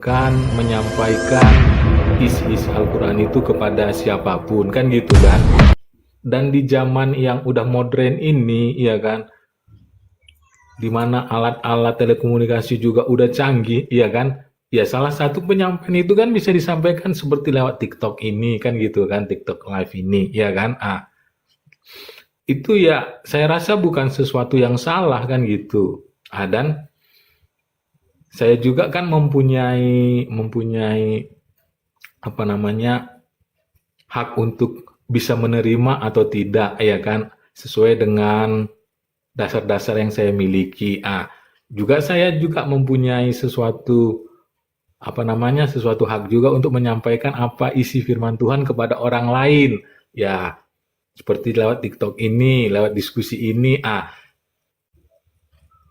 kan menyampaikan isi-isi Al-Quran itu kepada siapapun kan gitu kan. Dan di zaman yang udah modern ini ya kan, di mana alat-alat telekomunikasi juga udah canggih ya kan, ya salah satu penyampaian itu kan bisa disampaikan seperti lewat TikTok ini kan gitu kan, TikTok live ini ya kan. Itu ya saya rasa bukan sesuatu yang salah kan gitu. Dan saya juga kan mempunyai apa namanya, hak untuk bisa menerima atau tidak ya kan, sesuai dengan dasar-dasar yang saya miliki. Juga saya juga mempunyai sesuatu apa namanya, sesuatu hak juga untuk menyampaikan apa isi firman Tuhan kepada orang lain. Ya, seperti lewat TikTok ini, lewat diskusi ini.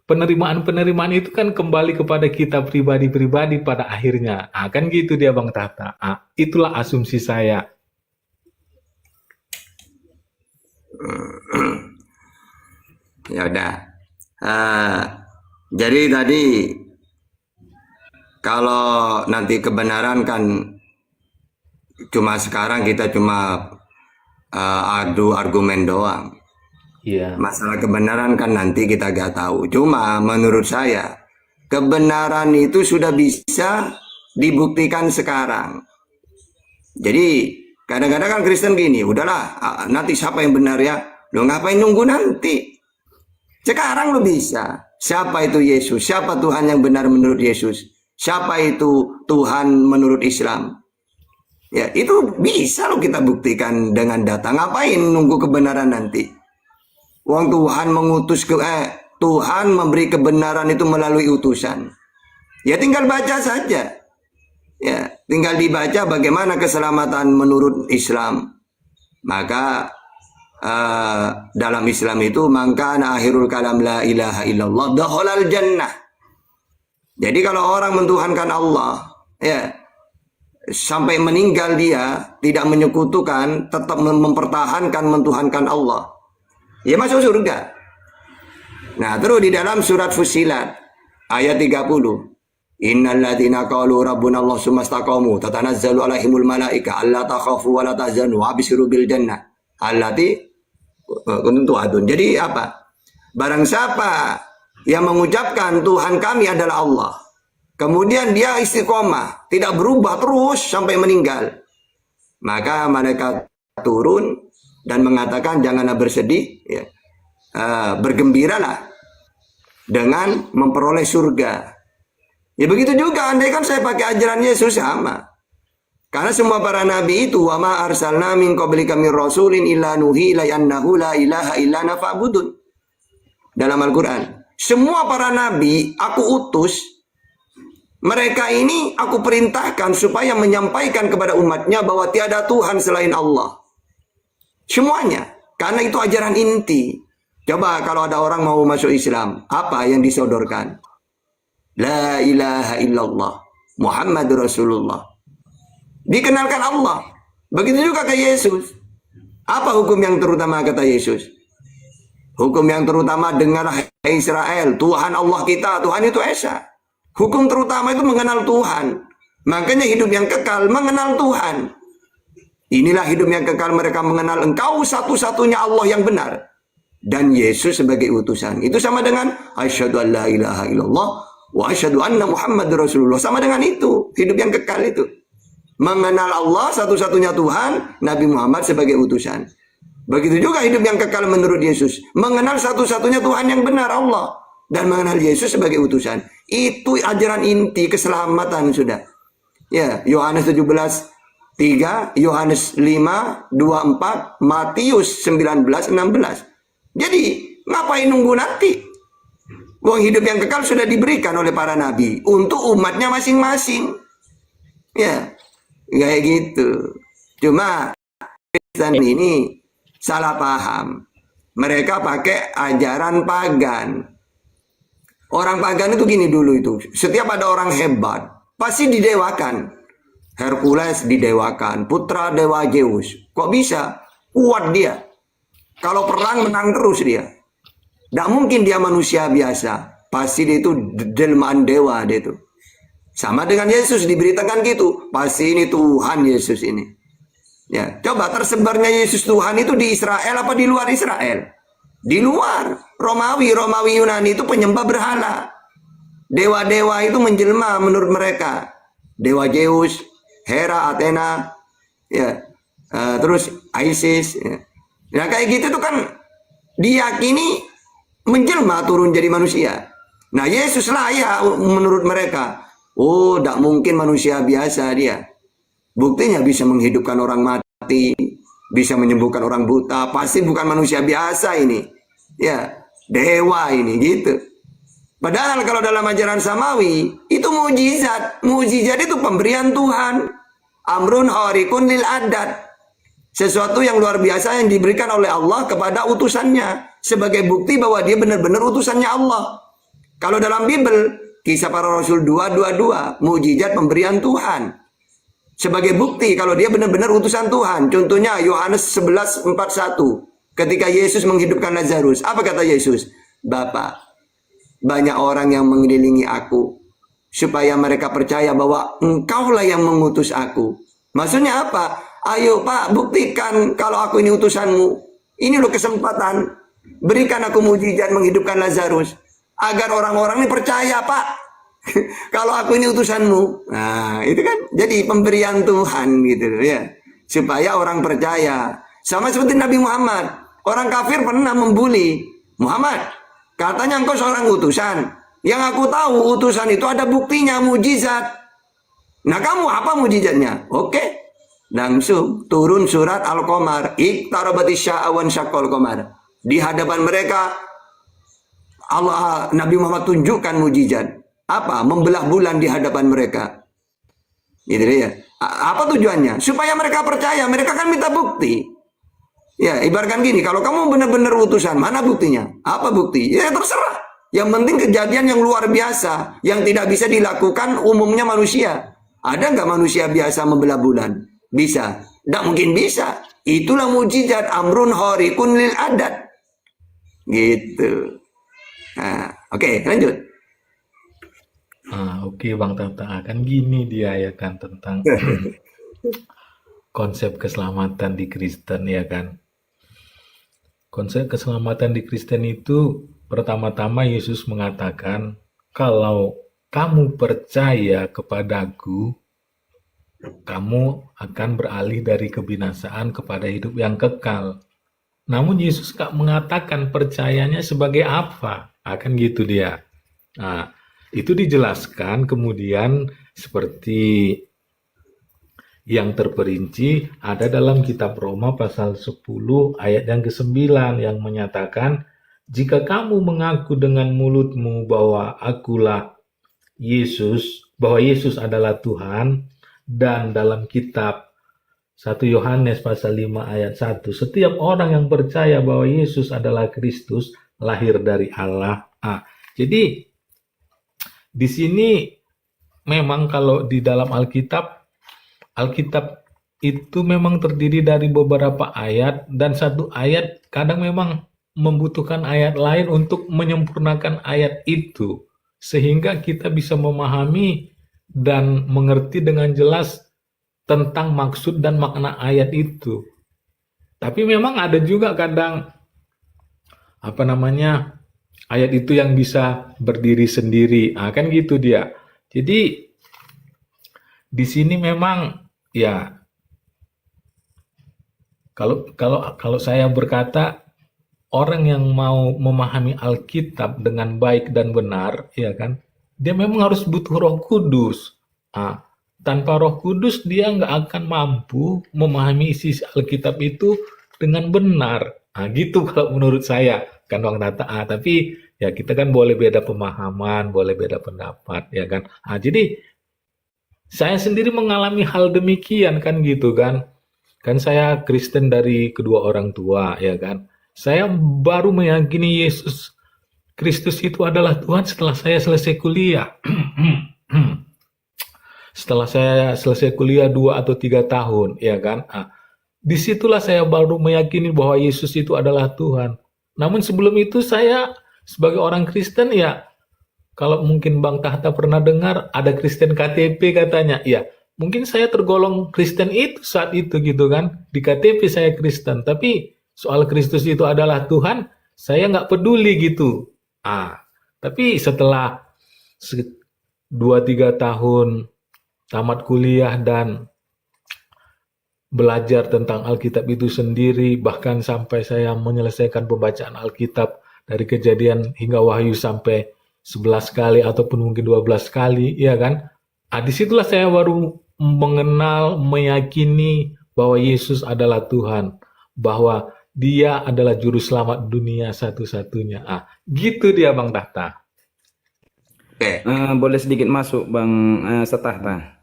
Penerimaan-penerimaan itu kan kembali kepada kita pribadi-pribadi pada akhirnya. Kan gitu dia Bang Tata. Itulah asumsi saya. Ya udah. Jadi tadi kalau nanti kebenaran kan cuma sekarang kita cuma adu argumen doang. Iya. Masalah kebenaran kan nanti kita gak tahu. Cuma menurut saya kebenaran itu sudah bisa dibuktikan sekarang. Jadi kadang-kadang kan Kristen gini, udahlah nanti siapa yang benar ya? Lo ngapain nunggu nanti? Sekarang lo bisa. Siapa itu Yesus? Siapa Tuhan yang benar menurut Yesus? Siapa itu Tuhan menurut Islam? Ya itu bisa lo kita buktikan dengan data. Ngapain nunggu kebenaran nanti? Wong Tuhan mengutus Tuhan memberi kebenaran itu melalui utusan. Ya tinggal baca saja. Ya, tinggal dibaca bagaimana keselamatan menurut Islam. Maka dalam Islam itu maka akhirul kalam la ilaha illallah dakhalal jannah. Jadi kalau orang mentuhankan Allah, ya sampai meninggal dia tidak menyekutukan, tetap mempertahankan mentuhankan Allah, ya masuk surga. Nah, terus di dalam surat Fussilat ayat 30, Innal ladzina qalu rabbuna Allah tsumastaqamu tatanazzalu alaihimul malaika alla takhafu wa la tahzanu wa abshiru bil jannah allati kuntum tu'adun. Jadi apa? Barang siapa yang mengucapkan Tuhan kami adalah Allah, kemudian dia istiqomah, tidak berubah terus sampai meninggal, maka malaikat turun dan mengatakan janganlah bersedih, ya. Bergembiralah dengan memperoleh surga. Ya begitu juga andai kan saya pakai ajaran Yesus sama. Karena semua para nabi itu wa ma arsalna min qablika mir rasulin illa nuhi ila annahu la ilaha illa ana fa'budun. Dalam Al-Qur'an, semua para nabi aku utus, mereka ini aku perintahkan supaya menyampaikan kepada umatnya bahwa tiada Tuhan selain Allah. Semuanya, karena itu ajaran inti. Coba kalau ada orang mau masuk Islam, apa yang disodorkan? La ilaha illallah Muhammadur Rasulullah. Dikenalkan Allah. Begitu juga ke Yesus. Apa hukum yang terutama kata Yesus? Hukum yang terutama, dengarlah Israel, Tuhan Allah kita, Tuhan itu Esa. Hukum terutama itu mengenal Tuhan. Makanya hidup yang kekal mengenal Tuhan. Inilah hidup yang kekal, mereka mengenal Engkau satu-satunya Allah yang benar dan Yesus sebagai utusan. Itu sama dengan asyhadu an la ilaha illallah wa asyhadu anna Muhammadur Rasulullah. Sama dengan itu, hidup yang kekal itu. Mengenal Allah satu-satunya Tuhan, Nabi Muhammad sebagai utusan. Begitu juga hidup yang kekal menurut Yesus. Mengenal satu-satunya Tuhan yang benar, Allah. Dan mengenal Yesus sebagai utusan. Itu ajaran inti keselamatan sudah. Ya, Yohanes 17:3, Yohanes 5:24, Matius 19:16. Jadi, ngapain nunggu nanti? Wong hidup yang kekal sudah diberikan oleh para nabi untuk umatnya masing-masing. Ya, kayak gitu. Cuma Kristen ini salah paham. Mereka pakai ajaran pagan. Orang pagan itu gini dulu itu. Setiap ada orang hebat, pasti didewakan. Hercules didewakan, putra dewa Zeus. Kok bisa? Kuat dia. Kalau perang menang terus dia. Tidak mungkin dia manusia biasa. Pasti dia itu delmaan dewa dia itu. Sama dengan Yesus diberitakan gitu. Pasti ini Tuhan Yesus ini. Ya, coba tersebarnya Yesus Tuhan itu di Israel apa di luar Israel? Di luar. Romawi Yunani itu penyembah berhala. Dewa-dewa itu menjelma menurut mereka. Dewa Zeus, Hera, Athena, ya, terus Isis. Ya. Nah kayak gitu tuh kan diyakini menjelma turun jadi manusia. Nah Yesus layak menurut mereka. Oh, tidak mungkin manusia biasa dia. Buktinya bisa menghidupkan orang mati, bisa menyembuhkan orang buta. Pasti bukan manusia biasa ini. Ya, dewa ini gitu. Padahal kalau dalam ajaran Samawi itu mujizat. Mujizat itu pemberian Tuhan. Amrun harikun lil adat. Sesuatu yang luar biasa yang diberikan oleh Allah kepada utusannya. Sebagai bukti bahwa dia benar-benar utusannya Allah. Kalau dalam Bible, Kisah Para Rasul 2:22, mujizat pemberian Tuhan. Sebagai bukti kalau dia benar-benar utusan Tuhan. Contohnya Yohanes 11:41. Ketika Yesus menghidupkan Lazarus. Apa kata Yesus? Bapak, banyak orang yang mengelilingi aku. Supaya mereka percaya bahwa engkaulah yang mengutus aku. Maksudnya apa? Ayo Pak, buktikan kalau aku ini utusanmu. Ini loh kesempatan. Berikan aku mujizat menghidupkan Lazarus. Agar orang-orang ini percaya Pak. Kalau aku ini utusanmu. Nah itu kan jadi pemberian Tuhan gitu ya. Supaya orang percaya. Sama seperti Nabi Muhammad. Orang kafir pernah membuli Muhammad. Katanya engkau seorang utusan. Yang aku tahu utusan itu ada buktinya, mujizat. Nah kamu apa mujizatnya? Oke. Langsung turun surat Al-Qamar. Iqtarabatis sya'awan syaqqal qamar. Di hadapan mereka Allah, Nabi Muhammad tunjukkan mujizat. Apa? Membelah bulan di hadapan mereka. Gitu ya. Apa tujuannya? Supaya mereka percaya. Mereka kan minta bukti. Ya, ibaratkan gini. Kalau kamu benar-benar utusan, mana buktinya? Apa bukti? Ya terserah. Yang penting kejadian yang luar biasa. Yang tidak bisa dilakukan umumnya manusia. Ada nggak manusia biasa membelah bulan? Bisa. Tidak mungkin bisa. Itulah mujizat. Amrun harikun lil adat. Gitu. Nah, oke, lanjut. Oke Bang Tata, kan gini dia ya kan tentang konsep keselamatan di Kristen ya kan. Konsep keselamatan di Kristen itu pertama-tama Yesus mengatakan kalau kamu percaya kepadaku, kamu akan beralih dari kebinasaan kepada hidup yang kekal. Namun Yesus gak mengatakan percayanya sebagai apa. Akan gitu dia. Nah, itu dijelaskan kemudian seperti yang terperinci ada dalam kitab Roma pasal 10 ayat yang ke-9 yang menyatakan jika kamu mengaku dengan mulutmu bahwa Yesus adalah Tuhan, dan dalam kitab 1 Yohanes pasal 5 ayat 1, setiap orang yang percaya bahwa Yesus adalah Kristus lahir dari Allah. Jadi di sini memang kalau di dalam Alkitab itu memang terdiri dari beberapa ayat dan satu ayat kadang memang membutuhkan ayat lain untuk menyempurnakan ayat itu sehingga kita bisa memahami dan mengerti dengan jelas tentang maksud dan makna ayat itu. Tapi memang ada juga kadang ayat itu yang bisa berdiri sendiri. Kan gitu dia. Jadi di sini memang ya kalau saya berkata orang yang mau memahami Alkitab dengan baik dan benar, ya kan, dia memang harus butuh Roh Kudus. Tanpa Roh Kudus dia nggak akan mampu memahami isi Alkitab itu dengan benar. Gitu kalau menurut saya kan Bang Tata. Tapi ya kita kan boleh beda pemahaman, boleh beda pendapat, ya kan. Jadi saya sendiri mengalami hal demikian kan gitu kan. Kan saya Kristen dari kedua orang tua, ya kan. Saya baru meyakini Yesus Kristus itu adalah Tuhan setelah saya selesai kuliah. Setelah saya selesai kuliah 2 atau 3 tahun, ya kan. Disitulah saya baru meyakini bahwa Yesus itu adalah Tuhan. Namun sebelum itu saya sebagai orang Kristen ya, Kalau mungkin Bang Tahta pernah dengar, ada Kristen KTP katanya. Ya, mungkin saya tergolong Kristen itu saat itu gitu kan. Di KTP saya Kristen, tapi soal Kristus itu adalah Tuhan, saya nggak peduli gitu. Tapi setelah 2-3 tahun tamat kuliah dan belajar tentang Alkitab itu sendiri, bahkan sampai saya menyelesaikan pembacaan Alkitab dari Kejadian hingga Wahyu sampai 11 kali ataupun mungkin 12 kali, ya kan? Disitulah saya baru mengenal, meyakini bahwa Yesus adalah Tuhan, bahwa Dia adalah juru selamat dunia satu-satunya. Gitu dia Bang Tahta. Oke, Boleh sedikit masuk Bang Setahta?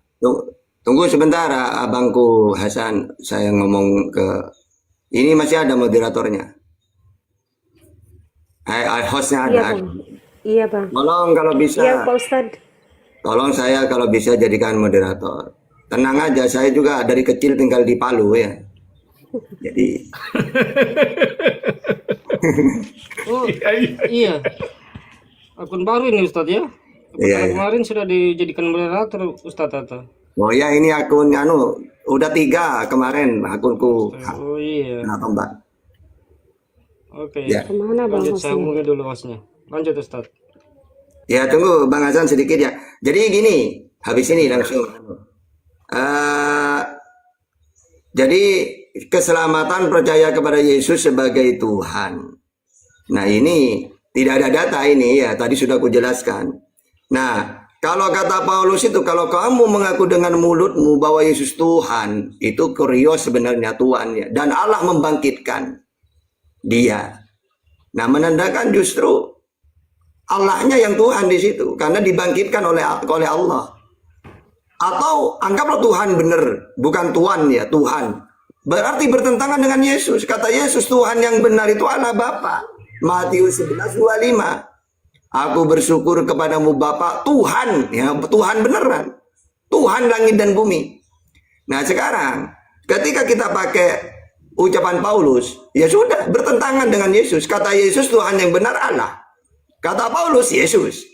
tunggu sebentar abangku Hasan, saya ngomong ke ini masih ada moderatornya. Hostnya Iya ada. Bang. Iya Bang. Tolong kalau bisa. Iya Pak Ustadz. Tolong saya kalau bisa jadikan moderator. Tenang aja, saya juga dari kecil tinggal di Palu ya. Jadi Oh Iya, iya. iya, akun baru ini Ustadz ya. Iya, Karena iya. kemarin sudah dijadikan moderator Ustadz Tata. Oh ya, ini akun udah 3 kemarin akunku. Oh iya, Kenapa Mbak? oke. Ya. Kemana Bang Lanjut, saya hostnya? hubungi dulu hostnya. Lanjut Ustadz. Ya tunggu Bang Hasan sedikit ya. Jadi gini, habis ini langsung. Eh, jadi keselamatan percaya kepada Yesus sebagai Tuhan. Nah ini tidak ada data ini ya, tadi sudah aku jelaskan. Nah, kalau kata Paulus itu, kalau kamu mengaku dengan mulutmu bahwa Yesus Tuhan, itu kurios sebenarnya Tuhan ya. Dan Allah membangkitkan dia. Nah, menandakan justru Allahnya yang Tuhan di situ, karena dibangkitkan oleh Allah. Atau anggaplah Tuhan benar, bukan Tuhan ya, Tuhan. Berarti bertentangan dengan Yesus. Kata Yesus, Tuhan yang benar itu Allah Bapa. Matius 11:25. Aku bersyukur kepadamu Bapa, Tuhan, ya Tuhan beneran. Tuhan langit dan bumi. Nah sekarang, ketika kita pakai ucapan Paulus, ya sudah bertentangan dengan Yesus. Kata Yesus, Tuhan yang benar Allah. Kata Paulus, Yesus.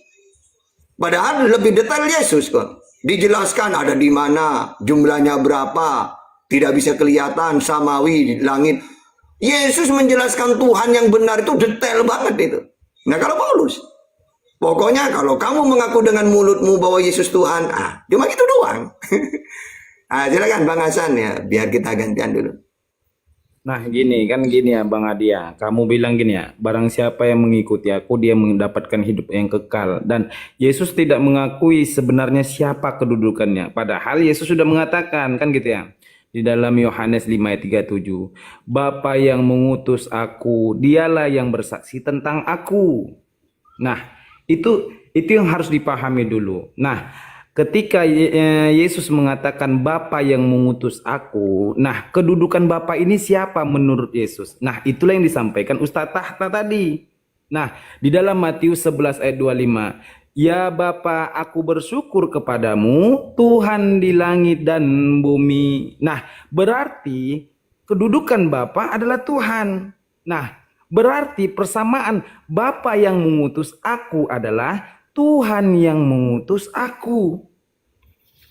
Padahal lebih detail Yesus kok. Dijelaskan ada di mana, jumlahnya berapa, tidak bisa kelihatan, samawi, langit. Yesus menjelaskan Tuhan yang benar itu detail banget itu. Nah kalau Paulus, pokoknya kalau kamu mengaku dengan mulutmu bahwa Yesus Tuhan, cuma gitu doang. Silakan Bang Hasan ya, biar kita gantian dulu. Nah gini ya Bang Adia, kamu bilang gini ya, barang siapa yang mengikuti aku dia mendapatkan hidup yang kekal, dan Yesus tidak mengakui sebenarnya siapa kedudukannya, padahal Yesus sudah mengatakan kan gitu ya di dalam Yohanes 5:37, Bapa yang mengutus aku dialah yang bersaksi tentang aku. Nah itu yang harus dipahami dulu. Nah ketika Yesus mengatakan Bapa yang mengutus aku, nah kedudukan Bapa ini siapa menurut Yesus? Nah itulah yang disampaikan Ustaz Tahta tadi. Nah di dalam Matius 11:25, ya Bapa, aku bersyukur kepadamu Tuhan di langit dan bumi. Nah berarti kedudukan Bapa adalah Tuhan. Nah berarti persamaan Bapa yang mengutus aku adalah Tuhan yang mengutus aku.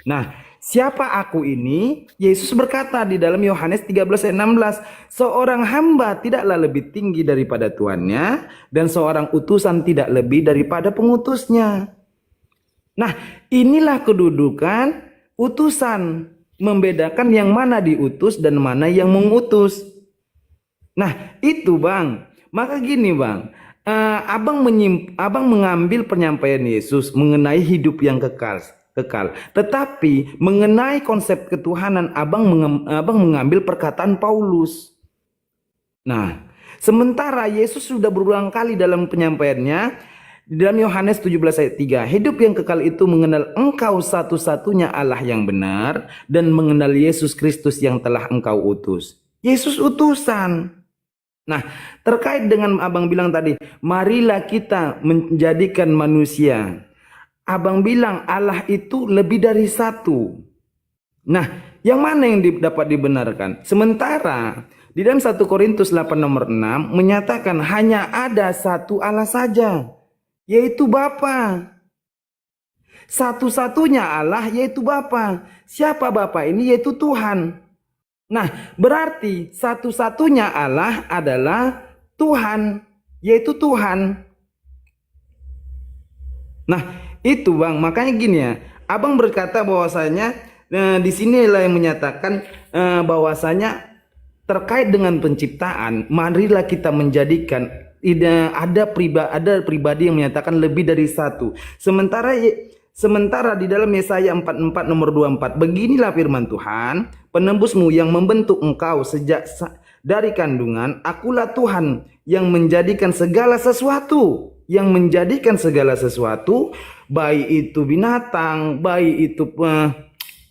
Nah, siapa aku ini? Yesus berkata di dalam Yohanes 13:16, seorang hamba tidaklah lebih tinggi daripada tuannya, dan seorang utusan tidak lebih daripada pengutusnya. Nah, inilah kedudukan utusan, membedakan yang mana diutus dan mana yang mengutus. Nah, itu Bang. Maka gini Bang, abang mengambil penyampaian Yesus mengenai hidup yang kekal. Tetapi mengenai konsep ketuhanan abang mengambil perkataan Paulus. Nah, sementara Yesus sudah berulang kali dalam penyampaiannya di dalam Yohanes 17:3, hidup yang kekal itu mengenal engkau satu-satunya Allah yang benar dan mengenal Yesus Kristus yang telah engkau utus. Yesus utusan. Nah, terkait dengan abang bilang tadi, marilah kita menjadikan manusia. Abang bilang Allah itu lebih dari satu. Nah, yang mana yang dapat dibenarkan? Sementara di dalam 1 Korintus 8:6 menyatakan hanya ada satu Allah saja, yaitu Bapa. Satu-satunya Allah yaitu Bapa. Siapa Bapa ini? Yaitu Tuhan. Nah, berarti satu-satunya Allah adalah Tuhan, yaitu Tuhan. Nah, itu Bang, makanya gini ya. Abang berkata bahwasanya di sinilah yang menyatakan bahwasanya terkait dengan penciptaan, marilah kita menjadikan ada pribadi yang menyatakan lebih dari satu. Sementara di dalam Yesaya 44 nomor 24, beginilah firman Tuhan, penembusmu yang membentuk engkau sejak dari kandungan, akulah Tuhan yang menjadikan segala sesuatu, baik itu binatang, baik itu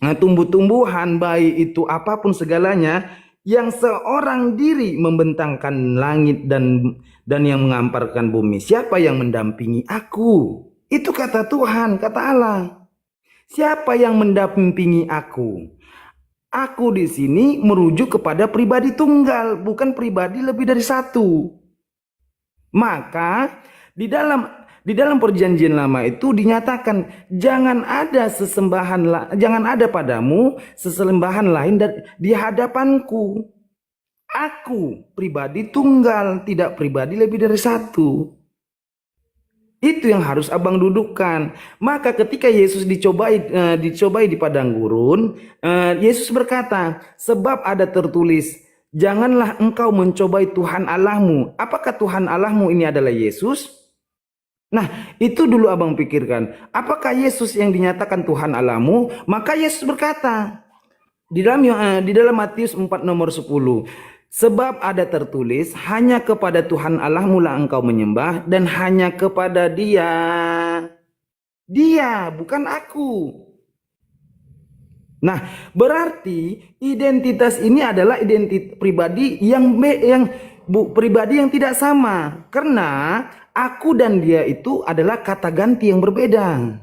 tumbuh-tumbuhan, baik itu apapun segalanya, yang seorang diri membentangkan langit dan yang mengamparkan bumi. Siapa yang mendampingi aku? Itu kata Tuhan, kata Allah. Siapa yang mendampingi aku? Aku di sini merujuk kepada pribadi tunggal, bukan pribadi lebih dari satu. Maka di dalam perjanjian lama itu dinyatakan jangan ada padamu sesembahan lain di hadapanku. Aku pribadi tunggal, tidak pribadi lebih dari satu. Itu yang harus abang dudukkan. Maka ketika Yesus dicobai di padang gurun, Yesus berkata, sebab ada tertulis, janganlah engkau mencobai Tuhan Allahmu. Apakah Tuhan Allahmu ini adalah Yesus? Nah, itu dulu abang pikirkan. Apakah Yesus yang dinyatakan Tuhan Allahmu? Maka Yesus berkata di dalam Matius 4 nomor 10, sebab ada tertulis, hanya kepada Tuhan Allahmu lah engkau menyembah, dan hanya kepada Dia. Dia, bukan aku. Nah, berarti identitas ini adalah identitas pribadi pribadi yang tidak sama. Karena aku dan dia itu adalah kata ganti yang berbeda.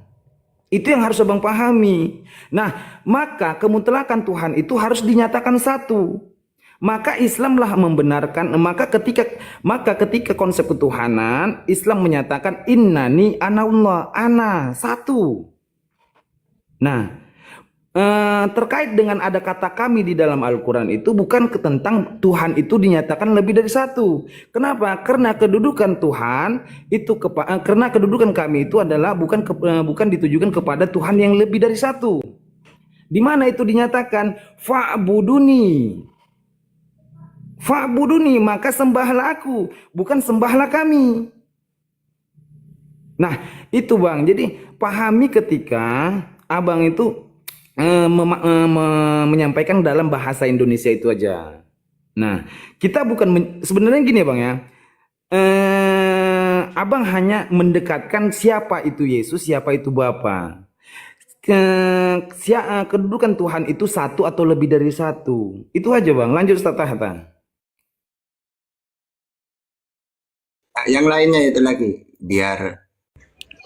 Itu yang harus abang pahami. Nah, maka kemutlakan Tuhan itu harus dinyatakan satu. Maka Islamlah membenarkan, maka ketika konsep ketuhanan, Islam menyatakan innani anallah, ana satu. Nah, terkait dengan ada kata kami di dalam Al-Quran itu bukan tentang Tuhan itu dinyatakan lebih dari satu. Kenapa? Karena kedudukan Tuhan itu karena kedudukan kami itu adalah bukan ditujukan kepada Tuhan yang lebih dari satu. Di mana itu dinyatakan Fa'buduni, maka sembahlah aku, bukan sembahlah kami. Nah, itu Bang. Jadi pahami ketika abang itu menyampaikan dalam bahasa Indonesia itu aja. Nah, kita bukan sebenarnya gini ya Bang ya. Abang hanya mendekatkan siapa itu Yesus, siapa itu Bapa. Kedudukan Tuhan itu satu atau lebih dari satu. Itu aja Bang. Lanjut Ustaz Tahta. Yang lainnya itu lagi biar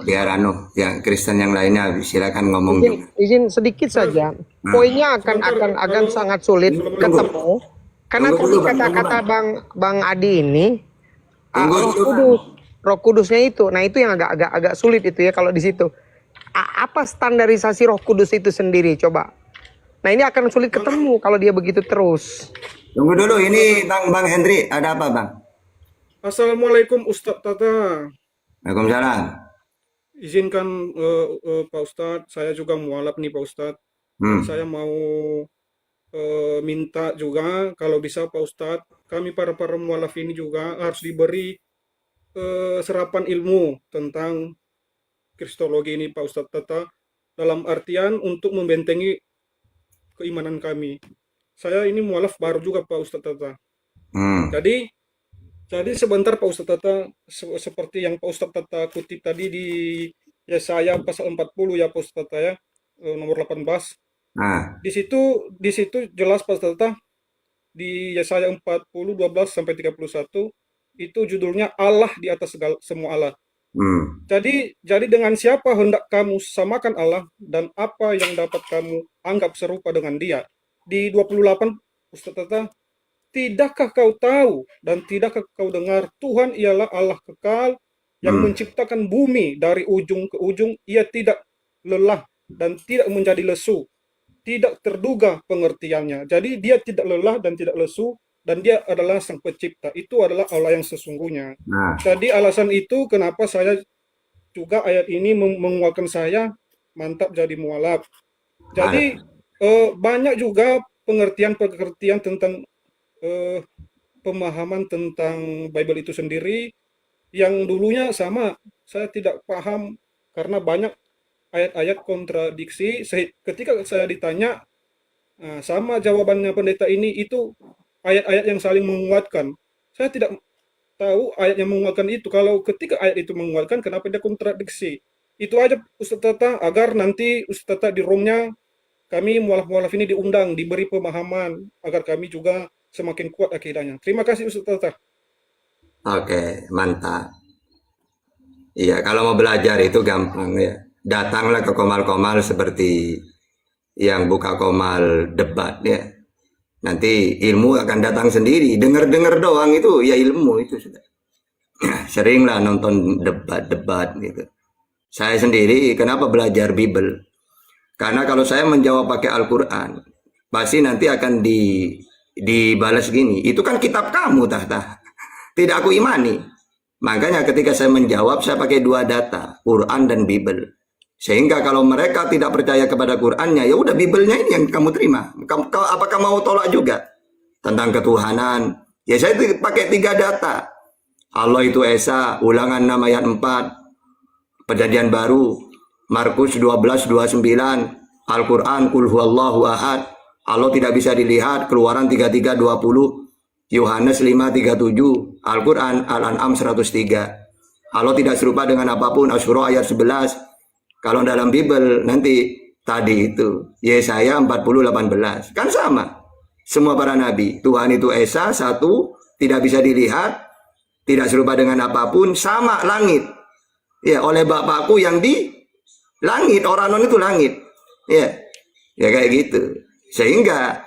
yang Kristen yang lainnya silakan ngomong juga. Izin sedikit saja. Poinnya akan sangat sulit ketemu karena tadi kata-kata Bang Adi ini Roh Kudusnya itu. Nah, itu yang agak sulit itu ya kalau di situ. Apa standarisasi Roh Kudus itu sendiri coba. Nah, ini akan sulit ketemu kalau dia begitu terus. Tunggu dulu, ini Bang Hendri, ada apa Bang? Assalamualaikum Ustadz Tata. Waalaikumsalam. Izinkan Pak Ustadz, saya juga mualaf nih Pak Ustadz. Saya mau minta juga kalau bisa Pak Ustadz, kami para mualaf ini juga harus diberi serapan ilmu tentang kristologi ini Pak Ustadz Tata, dalam artian untuk membentengi keimanan kami. Saya ini mualaf baru juga Pak Ustadz Tata. Jadi sebentar Pak Ustadz Tata, seperti yang Pak Ustadz Tata kutip tadi di Yesaya pasal 40 ya Pak Ustadz Tata ya, nomor 18. Di situ jelas Pak Ustadz Tata, di Yesaya 40 12 sampai 31 itu judulnya Allah di atas semua Allah. Jadi dengan siapa hendak kamu samakan Allah dan apa yang dapat kamu anggap serupa dengan Dia? Di 28 Ustadz Tata, tidakkah kau tahu dan tidakkah kau dengar Tuhan ialah Allah kekal yang menciptakan bumi dari ujung ke ujung, ia tidak lelah dan tidak menjadi lesu, tidak terduga pengertiannya. Jadi dia tidak lelah dan tidak lesu, dan dia adalah sang pencipta. Itu adalah Allah yang sesungguhnya. Nah, Jadi alasan itu kenapa saya juga ayat ini menguatkan saya mantap jadi mualaf. Jadi banyak juga pengertian tentang pemahaman tentang Bible itu sendiri yang dulunya sama saya tidak paham karena banyak ayat-ayat kontradiksi. Ketika saya ditanya, sama jawabannya pendeta ini, itu ayat-ayat yang saling menguatkan. Saya tidak tahu ayat yang menguatkan itu. Kalau ketika ayat itu menguatkan, kenapa dia kontradiksi? Itu aja Ustaz Tata, agar nanti Ustaz Tata di roomnya kami mualaf-mualaf ini diundang, diberi pemahaman, agar kami juga semakin kuat akidahnya. Terima kasih Ustaz Tata. oke, mantap. Iya, kalau mau belajar itu gampang ya. Datanglah ke Komal-Komal seperti yang buka Komal debat ya. Nanti ilmu akan datang sendiri. Dengar-dengar doang itu ya ilmu itu sudah. Sering lah nonton debat-debat gitu. Saya sendiri kenapa belajar Bible? Karena kalau saya menjawab pakai Al-Quran, pasti nanti akan dibalas gini. Itu kan kitab kamu, Tah. Tidak aku imani. Makanya ketika saya menjawab, saya pakai dua data, Quran dan Bible. Sehingga kalau mereka tidak percaya kepada Qurannya, ya udah Biblenya ini yang kamu terima. Apakah mau tolak juga tentang ketuhanan? Ya saya pakai tiga data. Allah itu Esa, Ulangan 6 ayat 4, Perjanjian Baru, Markus 12:29, Al-Quran, Qul huwallahu ahad, Allah tidak bisa dilihat, Keluaran 33:20, Yohanes 5:37, Al-Quran, Al-An'am 103. Allah tidak serupa dengan apapun, Asyura ayat 11. Kalau dalam Bible nanti tadi itu Yesaya 40:18 kan sama. Semua para nabi, Tuhan itu Esa, satu, tidak bisa dilihat, tidak serupa dengan apapun, sama langit. Ya, oleh Bapakku yang di langit, Oranon itu langit. Ya. Ya kayak gitu. Sehingga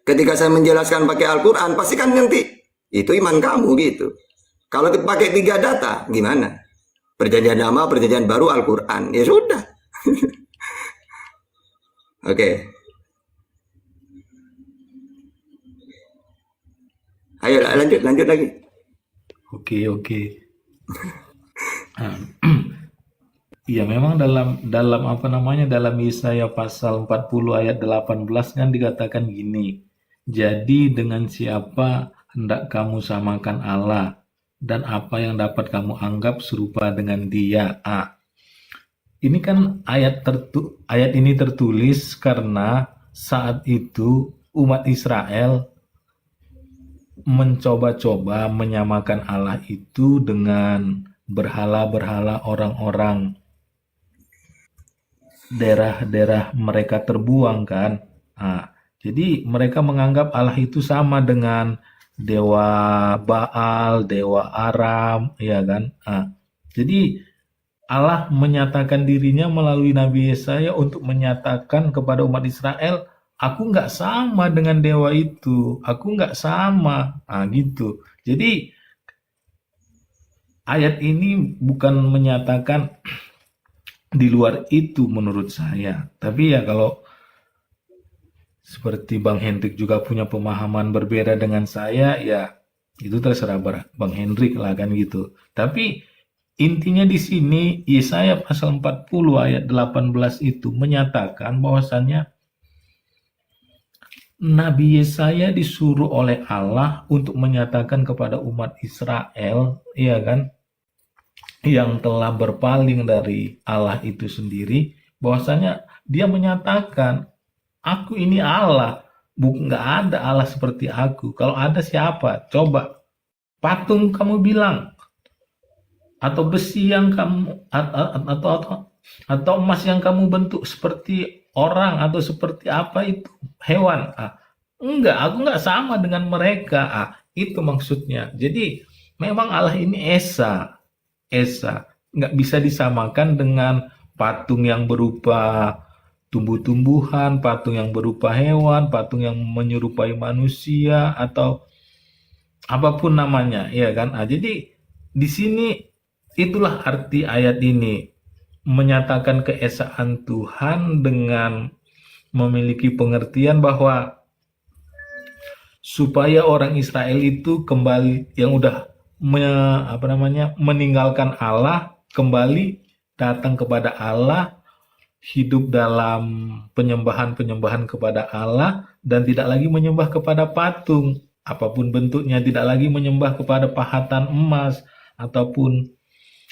ketika saya menjelaskan pakai Al-Qur'an, pasti kan nanti itu iman kamu gitu. Kalau pakai tiga data gimana? Perjanjian Lama, Perjanjian Baru, Al-Quran. Ya sudah. Oke. Ayo lanjut lagi. Oke. Iya, memang dalam apa namanya, dalam Yesaya pasal 40 ayat 18 kan dikatakan gini. Jadi dengan siapa hendak kamu samakan Allah, dan apa yang dapat kamu anggap serupa dengan Dia. Ini kan ayat ini tertulis karena saat itu umat Israel mencoba-coba menyamakan Allah itu dengan berhala-berhala orang-orang daerah-daerah mereka terbuang kan. Jadi mereka menganggap Allah itu sama dengan dewa Baal, dewa Aram, ya kan? Jadi Allah menyatakan dirinya melalui Nabi Yesaya untuk menyatakan kepada umat Israel, aku nggak sama dengan dewa itu, aku nggak sama, gitu. Jadi ayat ini bukan menyatakan di luar itu menurut saya, tapi ya kalau seperti Bang Hendrik juga punya pemahaman berbeda dengan saya, ya itu terserah Bang Hendrik lah kan gitu. Tapi intinya di sini Yesaya pasal 40 ayat 18 itu menyatakan bahwasannya Nabi Yesaya disuruh oleh Allah untuk menyatakan kepada umat Israel, ya kan, yang telah berpaling dari Allah itu sendiri, bahwasanya dia menyatakan, aku ini Allah, nggak ada Allah seperti aku. Kalau ada siapa? Coba patung kamu bilang, atau besi yang kamu atau emas yang kamu bentuk seperti orang atau seperti apa itu hewan. Enggak, aku nggak sama dengan mereka. Itu maksudnya. Jadi memang Allah ini Esa, nggak bisa disamakan dengan patung yang berupa tumbuh-tumbuhan, patung yang berupa hewan, patung yang menyerupai manusia atau apapun namanya, ya kan? Jadi di sini itulah arti ayat ini, menyatakan keesaan Tuhan dengan memiliki pengertian bahwa supaya orang Israel itu kembali yang udah meninggalkan Allah, kembali datang kepada Allah, hidup dalam penyembahan-penyembahan kepada Allah, dan tidak lagi menyembah kepada patung apapun bentuknya, tidak lagi menyembah kepada pahatan emas ataupun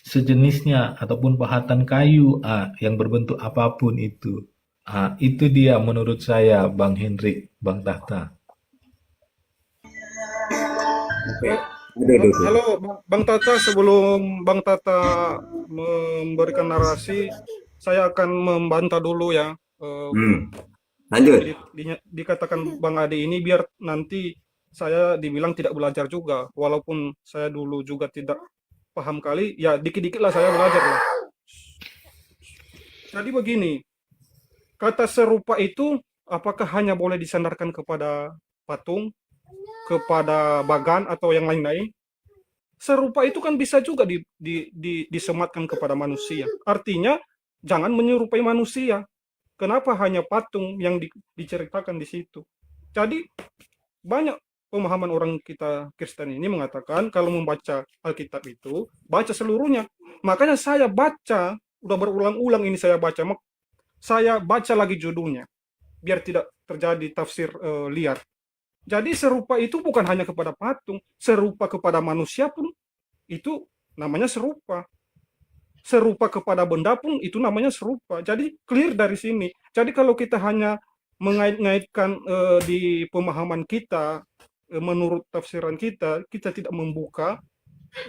sejenisnya, ataupun pahatan kayu yang berbentuk apapun itu. Itu dia menurut saya, Bang Hendrik, Bang Tahta. Halo Bang Tata, sebelum Bang Tata memberikan narasi, saya akan membantah dulu ya. Lanjut. Dikatakan Bang Adi ini biar nanti saya dibilang tidak belajar juga, walaupun saya dulu juga tidak paham kali, ya dikit-dikit lah saya belajar lah. Jadi begini, kata serupa itu apakah hanya boleh disandarkan kepada patung, kepada bagan atau yang lain-lain? Serupa itu kan bisa juga disematkan kepada manusia. Artinya jangan menyerupai manusia. Kenapa hanya patung yang diceritakan di situ? Jadi banyak pemahaman orang kita Kristen ini mengatakan kalau membaca Alkitab itu baca seluruhnya. Makanya saya baca, udah berulang-ulang ini saya baca lagi judulnya biar tidak terjadi tafsir liar. Jadi serupa itu bukan hanya kepada patung, serupa kepada manusia pun itu namanya serupa. Serupa kepada benda pun itu namanya serupa. Jadi clear dari sini. Jadi kalau kita hanya mengait-ngaitkan di pemahaman kita, menurut tafsiran kita tidak membuka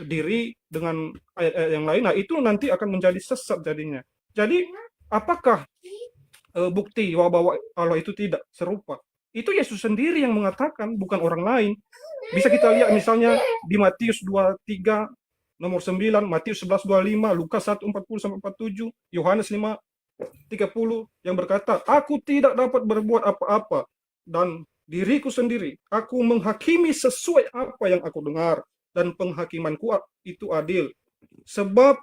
diri dengan ayat-ayat yang lain, nah itu nanti akan menjadi sesat jadinya. Jadi apakah bukti bahwa Allah itu tidak serupa? Itu Yesus sendiri yang mengatakan, bukan orang lain. Bisa kita lihat misalnya di Matius 23 nomor 9, Matius 11:25, Lukas 1:40-47, Yohanes 5:30 yang berkata, "Aku tidak dapat berbuat apa-apa dan diriku sendiri, aku menghakimi sesuai apa yang aku dengar, dan penghakimanku itu adil. Sebab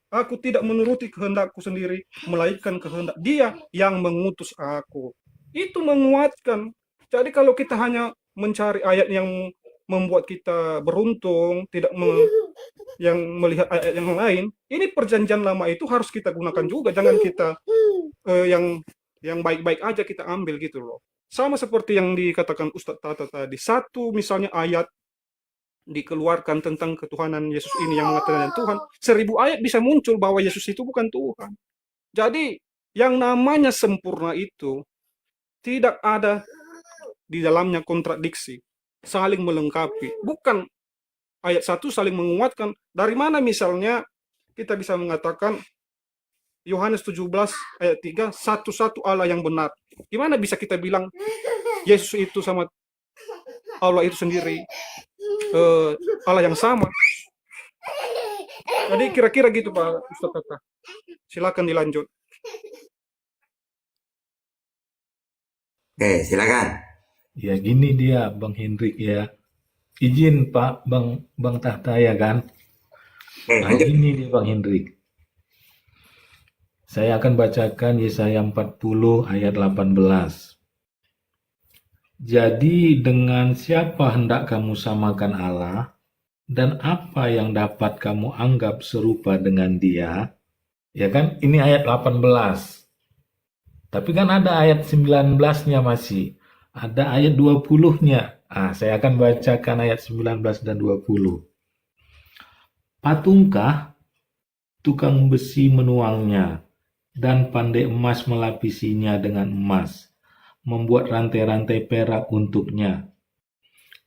aku tidak menuruti kehendakku sendiri, melainkan kehendak Dia yang mengutus aku." Itu menguatkan. Jadi kalau kita hanya mencari ayat yang membuat kita beruntung, tidak yang melihat ayat yang lain, ini perjanjian lama itu harus kita gunakan juga. Jangan kita yang baik-baik aja kita ambil gitu loh. Sama seperti yang dikatakan Ustadz Tata tadi. Satu misalnya ayat dikeluarkan tentang ketuhanan Yesus ini yang mengatakan Tuhan, 1000 ayat bisa muncul bahwa Yesus itu bukan Tuhan. Jadi yang namanya sempurna itu tidak ada di dalamnya kontradiksi, saling melengkapi. Bukan ayat 1 saling menguatkan. Dari mana misalnya kita bisa mengatakan Yohanes 17 ayat 3, satu-satu Allah yang benar. Gimana bisa kita bilang Yesus itu sama Allah itu sendiri Allah yang sama? Jadi kira-kira gitu Pak Ustaz Tata. Silakan dilanjut. Oke, silakan. Ya gini dia Bang Hendrik ya. Izin Pak Bang Tahta ya kan. Nah ini dia Bang Hendrik. Saya akan bacakan Yesaya 40 ayat 18. Jadi dengan siapa hendak kamu samakan Allah, dan apa yang dapat kamu anggap serupa dengan Dia? Ya kan, ini ayat 18. Tapi kan ada ayat 19-nya masih. Ada ayat 20-nya. Saya akan bacakan ayat 19 dan 20. Patungkah tukang besi menuangnya, dan pandai emas melapisinya dengan emas, membuat rantai-rantai perak untuknya.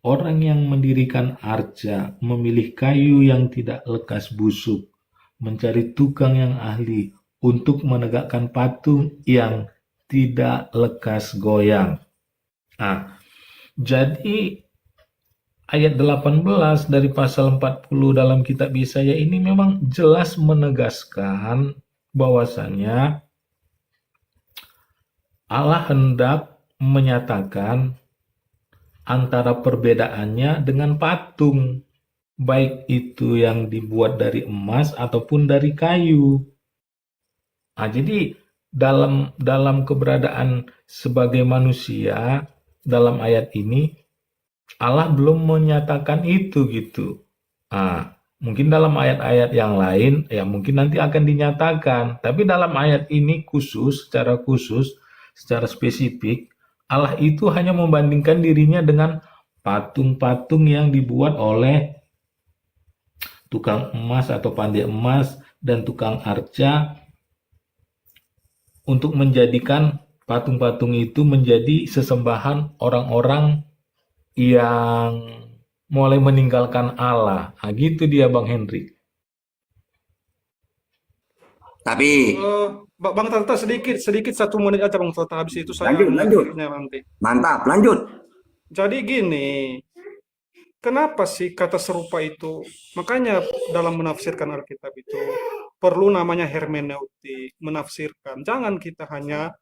Orang yang mendirikan arca memilih kayu yang tidak lekas busuk, mencari tukang yang ahli untuk menegakkan patung yang tidak lekas goyang. Jadi ayat 18 dari pasal 40 dalam kitab Yesaya ini memang jelas menegaskan bahwasanya Allah hendak menyatakan antara perbedaannya dengan patung, baik itu yang dibuat dari emas ataupun dari kayu. Jadi dalam dalam keberadaan sebagai manusia dalam ayat ini Allah belum menyatakan itu gitu. Mungkin dalam ayat-ayat yang lain ya mungkin nanti akan dinyatakan, tapi dalam ayat ini secara khusus, secara spesifik Allah itu hanya membandingkan dirinya dengan patung-patung yang dibuat oleh tukang emas atau pandai emas dan tukang arca untuk menjadikan patung-patung itu menjadi sesembahan orang-orang yang mulai meninggalkan Allah. Gitu dia Bang Henry. Tapi Bang Tata sedikit 1 menit aja Bang Tata, habis itu saya lanjut. nanti. Mantap, lanjut. Jadi gini, kenapa sih kata serupa itu? Makanya dalam menafsirkan Alkitab itu perlu namanya hermeneutik, menafsirkan. Jangan kita hanya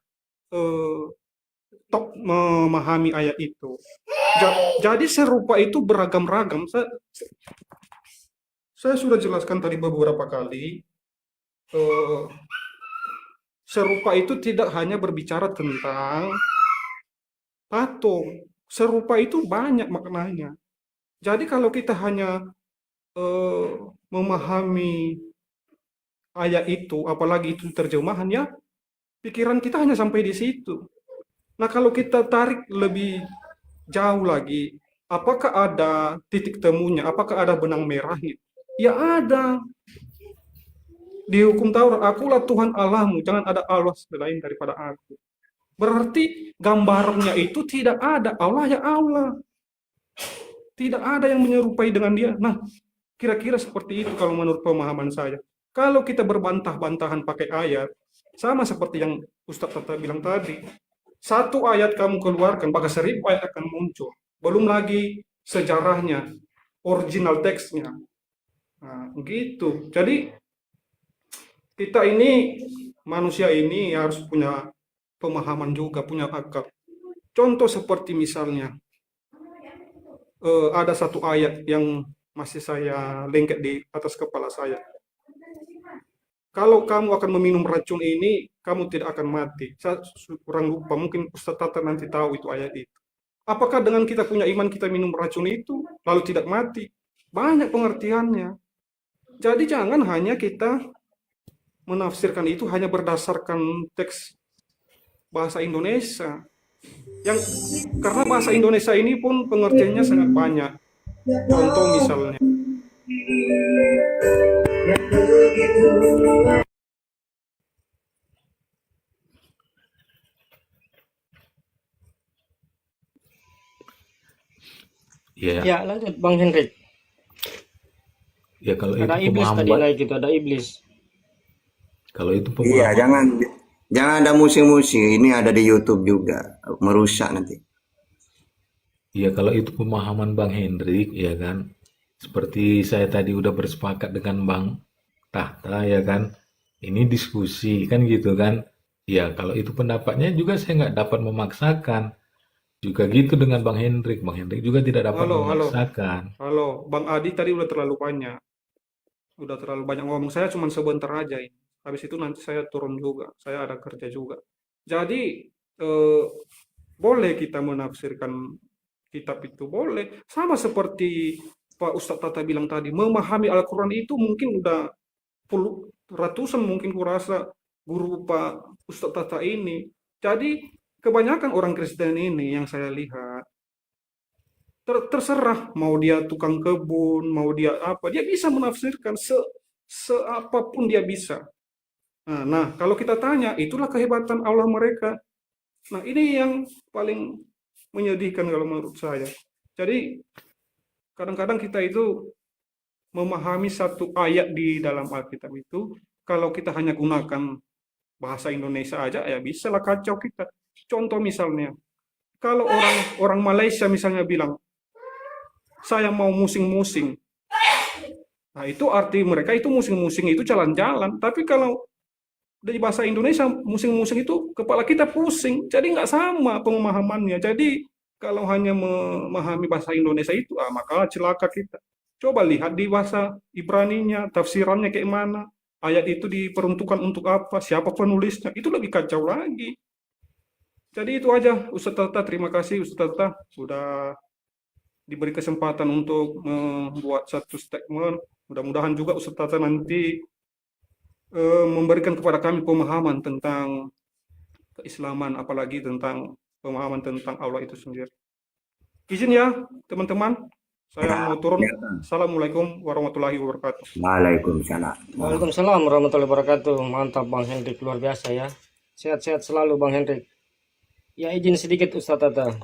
memahami ayat itu. Jadi serupa itu beragam-ragam. Saya sudah jelaskan tadi beberapa kali. Serupa itu tidak hanya berbicara tentang patung. Serupa itu banyak maknanya. Jadi kalau kita hanya memahami ayat itu, apalagi itu terjemahan ya, pikiran kita hanya sampai di situ. Nah kalau kita tarik lebih jauh lagi, apakah ada titik temunya? Apakah ada benang merahnya? Ya ada. Di hukum Taurat, akulah Tuhan Allahmu, jangan ada Allah selain daripada aku. Berarti gambarnya itu tidak ada, Allah ya Allah. Tidak ada yang menyerupai dengan dia. Nah, kira-kira seperti itu kalau menurut pemahaman saya. Kalau kita berbantah-bantahan pakai ayat, sama seperti yang Ustadz Tata bilang tadi. Satu ayat kamu keluarkan, maka 1000 ayat akan muncul. Belum lagi sejarahnya, original teksnya. Nah, gitu. Jadi, kita ini, manusia ini harus punya pemahaman juga, punya akal. Contoh seperti misalnya, ada satu ayat yang masih saya lengket di atas kepala saya. Kalau kamu akan meminum racun ini, kamu tidak akan mati. Saya kurang lupa, mungkin Ustaz Tata nanti tahu itu ayat itu. Apakah dengan kita punya iman kita minum racun itu, lalu tidak mati? Banyak pengertiannya. Jadi jangan hanya kita menafsirkan itu hanya berdasarkan teks bahasa Indonesia. Karena bahasa Indonesia ini pun pengertiannya sangat banyak. Contoh misalnya. Ya, lanjut Bang Henry. Ya kalau Ada itu iblis tadi pemahaman, naik itu, ada iblis. kalau itu Iya, pemahaman, jangan ada musing-musing. Ini ada di YouTube juga, merusak nanti. ya kalau itu pemahaman Bang Hendrik, ya kan. Seperti saya tadi udah bersepakat dengan Bang Tahta, ya kan. Ini diskusi kan gitu kan. Ya kalau itu pendapatnya juga saya nggak dapat memaksakan. Juga gitu dengan Bang Hendrik. Bang Hendrik juga tidak dapat memaksakan. Halo, Bang Adi tadi udah terlalu banyak. Udah terlalu banyak ngomong. Saya cuma sebentar aja ini. Habis itu nanti saya turun juga. Saya ada kerja juga. Jadi, boleh kita menafsirkan kitab itu. Boleh. Sama seperti Pak Ustadz Tata bilang tadi. Memahami Al-Quran itu mungkin udah ratusan mungkin kurasa guru Pak Ustadz Tata ini. Jadi, kebanyakan orang Kristen ini yang saya lihat, terserah mau dia tukang kebun, mau dia apa, dia bisa menafsirkan seapapun dia bisa. Nah, kalau kita tanya, itulah kehebatan Allah mereka. Nah, ini yang paling menyedihkan kalau menurut saya. Jadi, kadang-kadang kita itu memahami satu ayat di dalam Alkitab itu, kalau kita hanya gunakan bahasa Indonesia aja, ya bisa lah kacau kita. Contoh misalnya, kalau orang Malaysia misalnya bilang, saya mau musing-musing. Nah, itu arti mereka itu musing-musing itu jalan-jalan. Tapi kalau dari bahasa Indonesia, musing-musing itu kepala kita pusing. Jadi nggak sama pemahamannya. Jadi kalau hanya memahami bahasa Indonesia itu, maka celaka kita. Coba lihat di bahasa Ibraninya, tafsirannya kayak mana. ayat itu diperuntukkan untuk apa, siapa penulisnya, itu lebih kacau lagi. Jadi itu aja Ustadz Tata, terima kasih Ustadz Tata sudah diberi kesempatan untuk membuat satu statement. Mudah-mudahan juga Ustadz Tata nanti memberikan kepada kami pemahaman tentang keislaman, apalagi tentang pemahaman tentang Allah itu sendiri. Izin ya teman-teman, saya mau turun. Assalamualaikum warahmatullahi wabarakatuh. Waalaikumsalam. Waalaikumsalam warahmatullahi wabarakatuh. Mantap Bang Hendrik, luar biasa ya. Sehat-sehat selalu Bang Hendrik. Ya izin sedikit Ustadz Tata.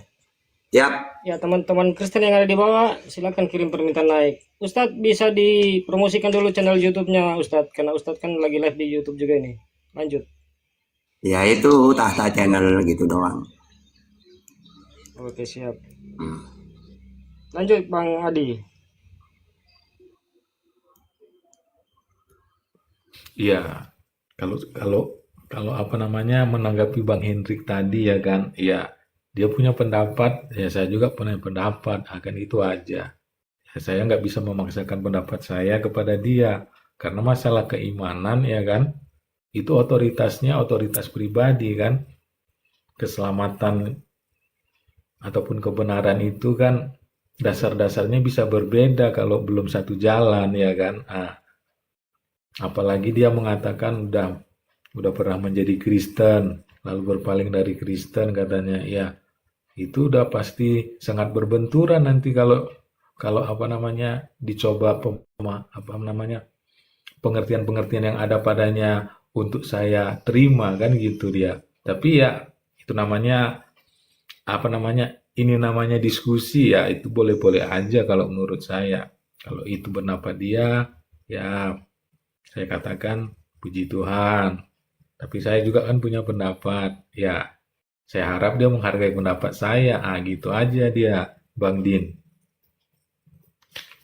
Yap. Ya teman-teman Kristen yang ada di bawah, silakan kirim permintaan naik. Ustadz bisa dipromosikan dulu channel YouTube-nya Ustadz, karena Ustadz kan lagi live di YouTube juga ini. Lanjut. Ya itu Tahta Channel gitu doang. Oke siap. Lanjut Bang Adi. Iya, kalau apa namanya menanggapi Bang Hendrik tadi ya kan, ya dia punya pendapat, ya saya juga punya pendapat, akan itu aja. Ya, saya nggak bisa memaksakan pendapat saya kepada dia, karena masalah keimanan ya kan, itu otoritasnya otoritas pribadi kan, keselamatan ataupun kebenaran itu kan dasar-dasarnya bisa berbeda kalau belum satu jalan ya kan. Apalagi dia mengatakan udah pernah menjadi Kristen, lalu berpaling dari Kristen katanya, ya itu udah pasti sangat berbenturan nanti kalau apa namanya dicoba pengertian-pengertian yang ada padanya untuk saya terima kan gitu dia. Tapi ya itu namanya ini namanya diskusi ya, itu boleh-boleh aja kalau menurut saya. Kalau itu pendapat dia, ya saya katakan puji Tuhan. Tapi saya juga kan punya pendapat. Ya, saya harap dia menghargai pendapat saya. Gitu aja dia, Bang Din.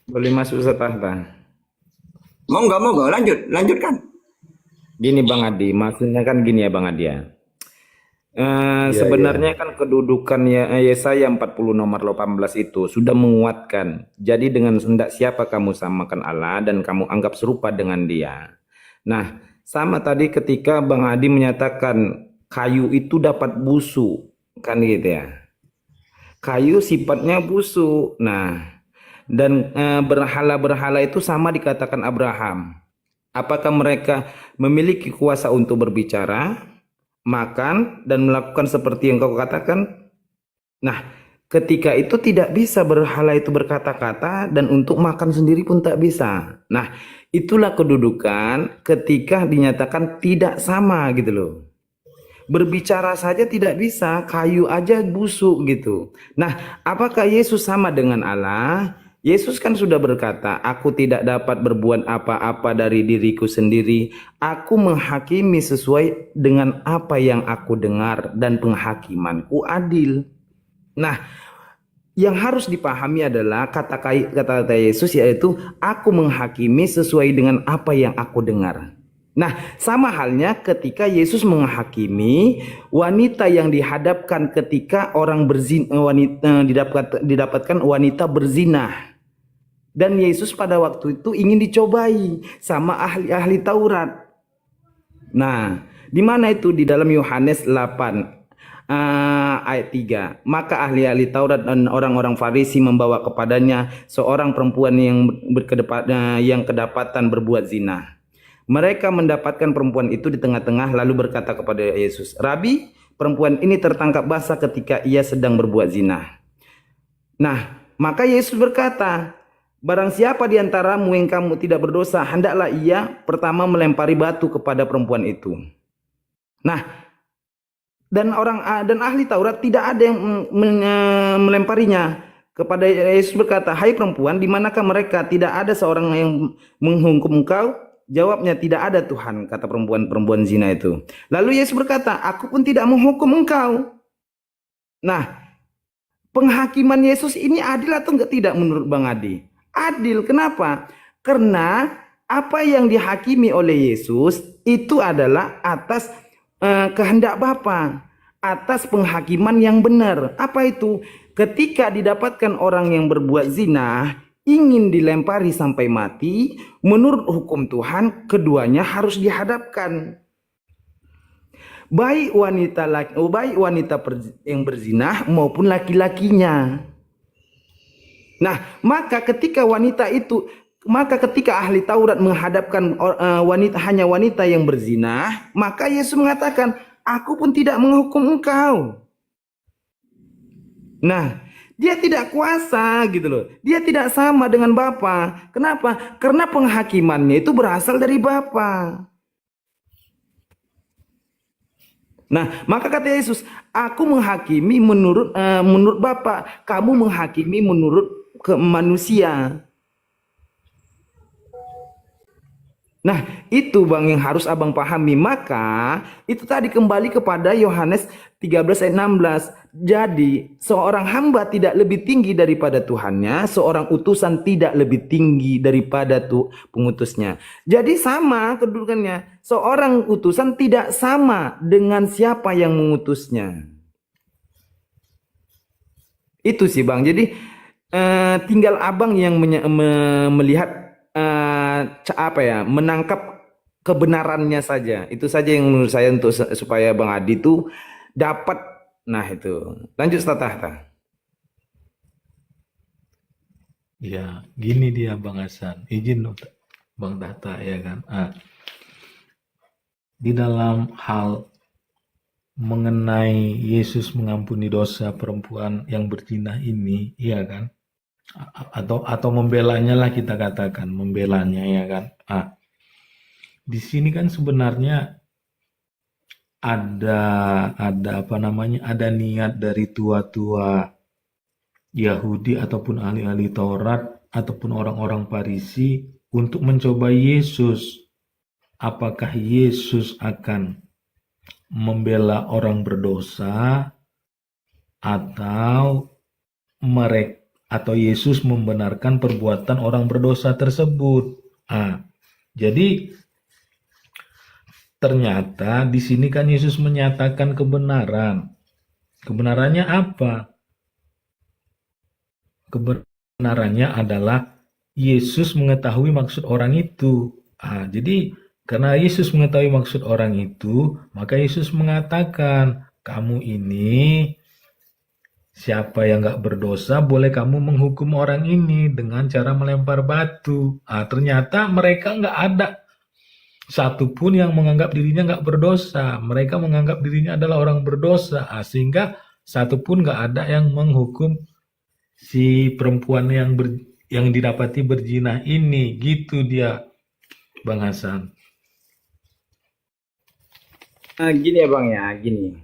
Boleh masuk Ustadz Tata. Monggo, lanjutkan. Gini Bang Adi, maksudnya kan gini ya Bang Adi ya. Sebenarnya kan kedudukan Yesaya 40 nomor 18 itu sudah menguatkan. Jadi dengan hendak siapa kamu samakan Allah dan kamu anggap serupa dengan dia. Nah, sama tadi ketika Bang Adi menyatakan kayu itu dapat busuk, kan gitu ya. Kayu sifatnya busuk. Nah, dan berhala-berhala itu sama dikatakan Abraham. Apakah mereka memiliki kuasa untuk berbicara, makan, dan melakukan seperti yang kau katakan? Nah, ketika itu tidak bisa berhala itu berkata-kata, dan untuk makan sendiri pun tak bisa. Nah, itulah kedudukan ketika dinyatakan tidak sama gitu loh. Berbicara saja tidak bisa, kayu aja busuk gitu. Nah, apakah Yesus sama dengan Allah? Yesus kan sudah berkata, aku tidak dapat berbuat apa-apa dari diriku sendiri. Aku menghakimi sesuai dengan apa yang aku dengar dan penghakimanku adil. Nah, yang harus dipahami adalah kata-kata Yesus yaitu aku menghakimi sesuai dengan apa yang aku dengar. Nah, sama halnya ketika Yesus menghakimi wanita yang dihadapkan ketika orang didapatkan wanita berzina. Dan Yesus pada waktu itu ingin dicobai sama ahli-ahli Taurat. Nah, di mana itu? Di dalam Yohanes 8 ayat 3. Maka ahli-ahli Taurat dan orang-orang Farisi membawa kepadanya seorang perempuan yang kedapatan berbuat zina. Mereka mendapatkan perempuan itu di tengah-tengah lalu berkata kepada Yesus, Rabi, perempuan ini tertangkap basah ketika ia sedang berbuat zina. Nah, maka Yesus berkata, barang siapa di antaramu yang kamu tidak berdosa, hendaklah ia pertama melempari batu kepada perempuan itu. Nah, dan ahli Taurat tidak ada yang melemparinya. Kepada Yesus berkata, hai perempuan, di manakah mereka? Tidak ada seorang yang menghukum engkau? Jawabnya, tidak ada Tuhan, kata perempuan zina itu. Lalu Yesus berkata, aku pun tidak menghukum engkau. Nah, penghakiman Yesus ini adil atau tidak menurut Bang Adi? Adil, kenapa? Karena apa yang dihakimi oleh Yesus itu adalah atas kehendak Bapa, atas penghakiman yang benar. Apa itu? Ketika didapatkan orang yang berbuat zina, ingin dilempari sampai mati, menurut hukum Tuhan keduanya harus dihadapkan. Baik wanita yang berzinah maupun laki-lakinya. Nah, maka ketika ahli Taurat menghadapkan hanya wanita yang berzinah, maka Yesus mengatakan, aku pun tidak menghukum engkau. Nah, dia tidak kuasa gitu loh. Dia tidak sama dengan Bapa. Kenapa? Karena penghakimannya itu berasal dari Bapa. Nah, maka kata Yesus, aku menghakimi menurut Bapa, kamu menghakimi menurut manusia. Nah, itu Bang yang harus Abang pahami. Maka itu tadi kembali kepada Yohanes 13 ayat 16. Jadi, seorang hamba tidak lebih tinggi daripada Tuhannya, seorang utusan tidak lebih tinggi daripada pengutusnya. Jadi sama kedudukannya. Seorang utusan tidak sama dengan siapa yang mengutusnya. Itu sih Bang. Jadi tinggal Abang yang melihat menangkap kebenarannya saja. Itu saja yang menurut saya untuk supaya Bang Adi itu dapat. Nah itu. Lanjut Ustaz Tahta. Ya, gini dia Bang Hasan. Izin Bang Tahta ya kan. Di dalam hal mengenai Yesus mengampuni dosa perempuan yang berzina ini, iya kan? Atau membelanya lah kita katakan, membelanya ya kan. Di sini kan sebenarnya ada niat dari tua-tua Yahudi ataupun ahli-ahli Taurat ataupun orang-orang Farisi untuk mencoba Yesus. Apakah Yesus akan membela orang berdosa atau Yesus membenarkan perbuatan orang berdosa tersebut. Jadi ternyata di sini kan Yesus menyatakan kebenaran. Kebenarannya apa? Kebenarannya adalah Yesus mengetahui maksud orang itu. Jadi karena Yesus mengetahui maksud orang itu, maka Yesus mengatakan, kamu ini siapa yang gak berdosa, boleh kamu menghukum orang ini dengan cara melempar batu. Ternyata mereka gak ada satupun yang menganggap dirinya gak berdosa. Mereka menganggap dirinya adalah orang berdosa. Sehingga satupun gak ada yang menghukum si perempuan yang didapati berzina ini. Gitu dia, Bang Hasan. Gini ya Bang ya, gini.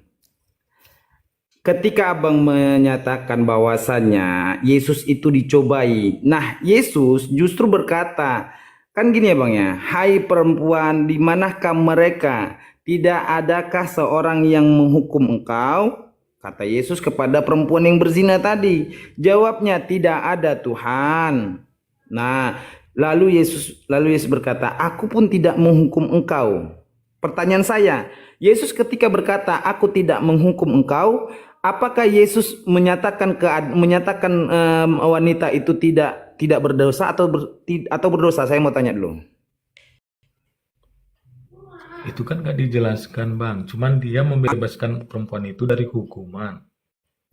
Ketika Abang menyatakan bahwasannya Yesus itu dicobai. Nah, Yesus justru berkata, kan gini ya Bang ya, hai perempuan, di manakah mereka? Tidak adakah seorang yang menghukum engkau? Kata Yesus kepada perempuan yang berzina tadi. Jawabnya, tidak ada Tuhan. Nah, lalu Yesus berkata, aku pun tidak menghukum engkau. Pertanyaan saya, Yesus ketika berkata, aku tidak menghukum engkau, apakah Yesus menyatakan wanita itu tidak berdosa atau berdosa? Saya mau tanya dulu. Itu kan gak dijelaskan Bang, cuman dia membebaskan perempuan itu dari hukuman.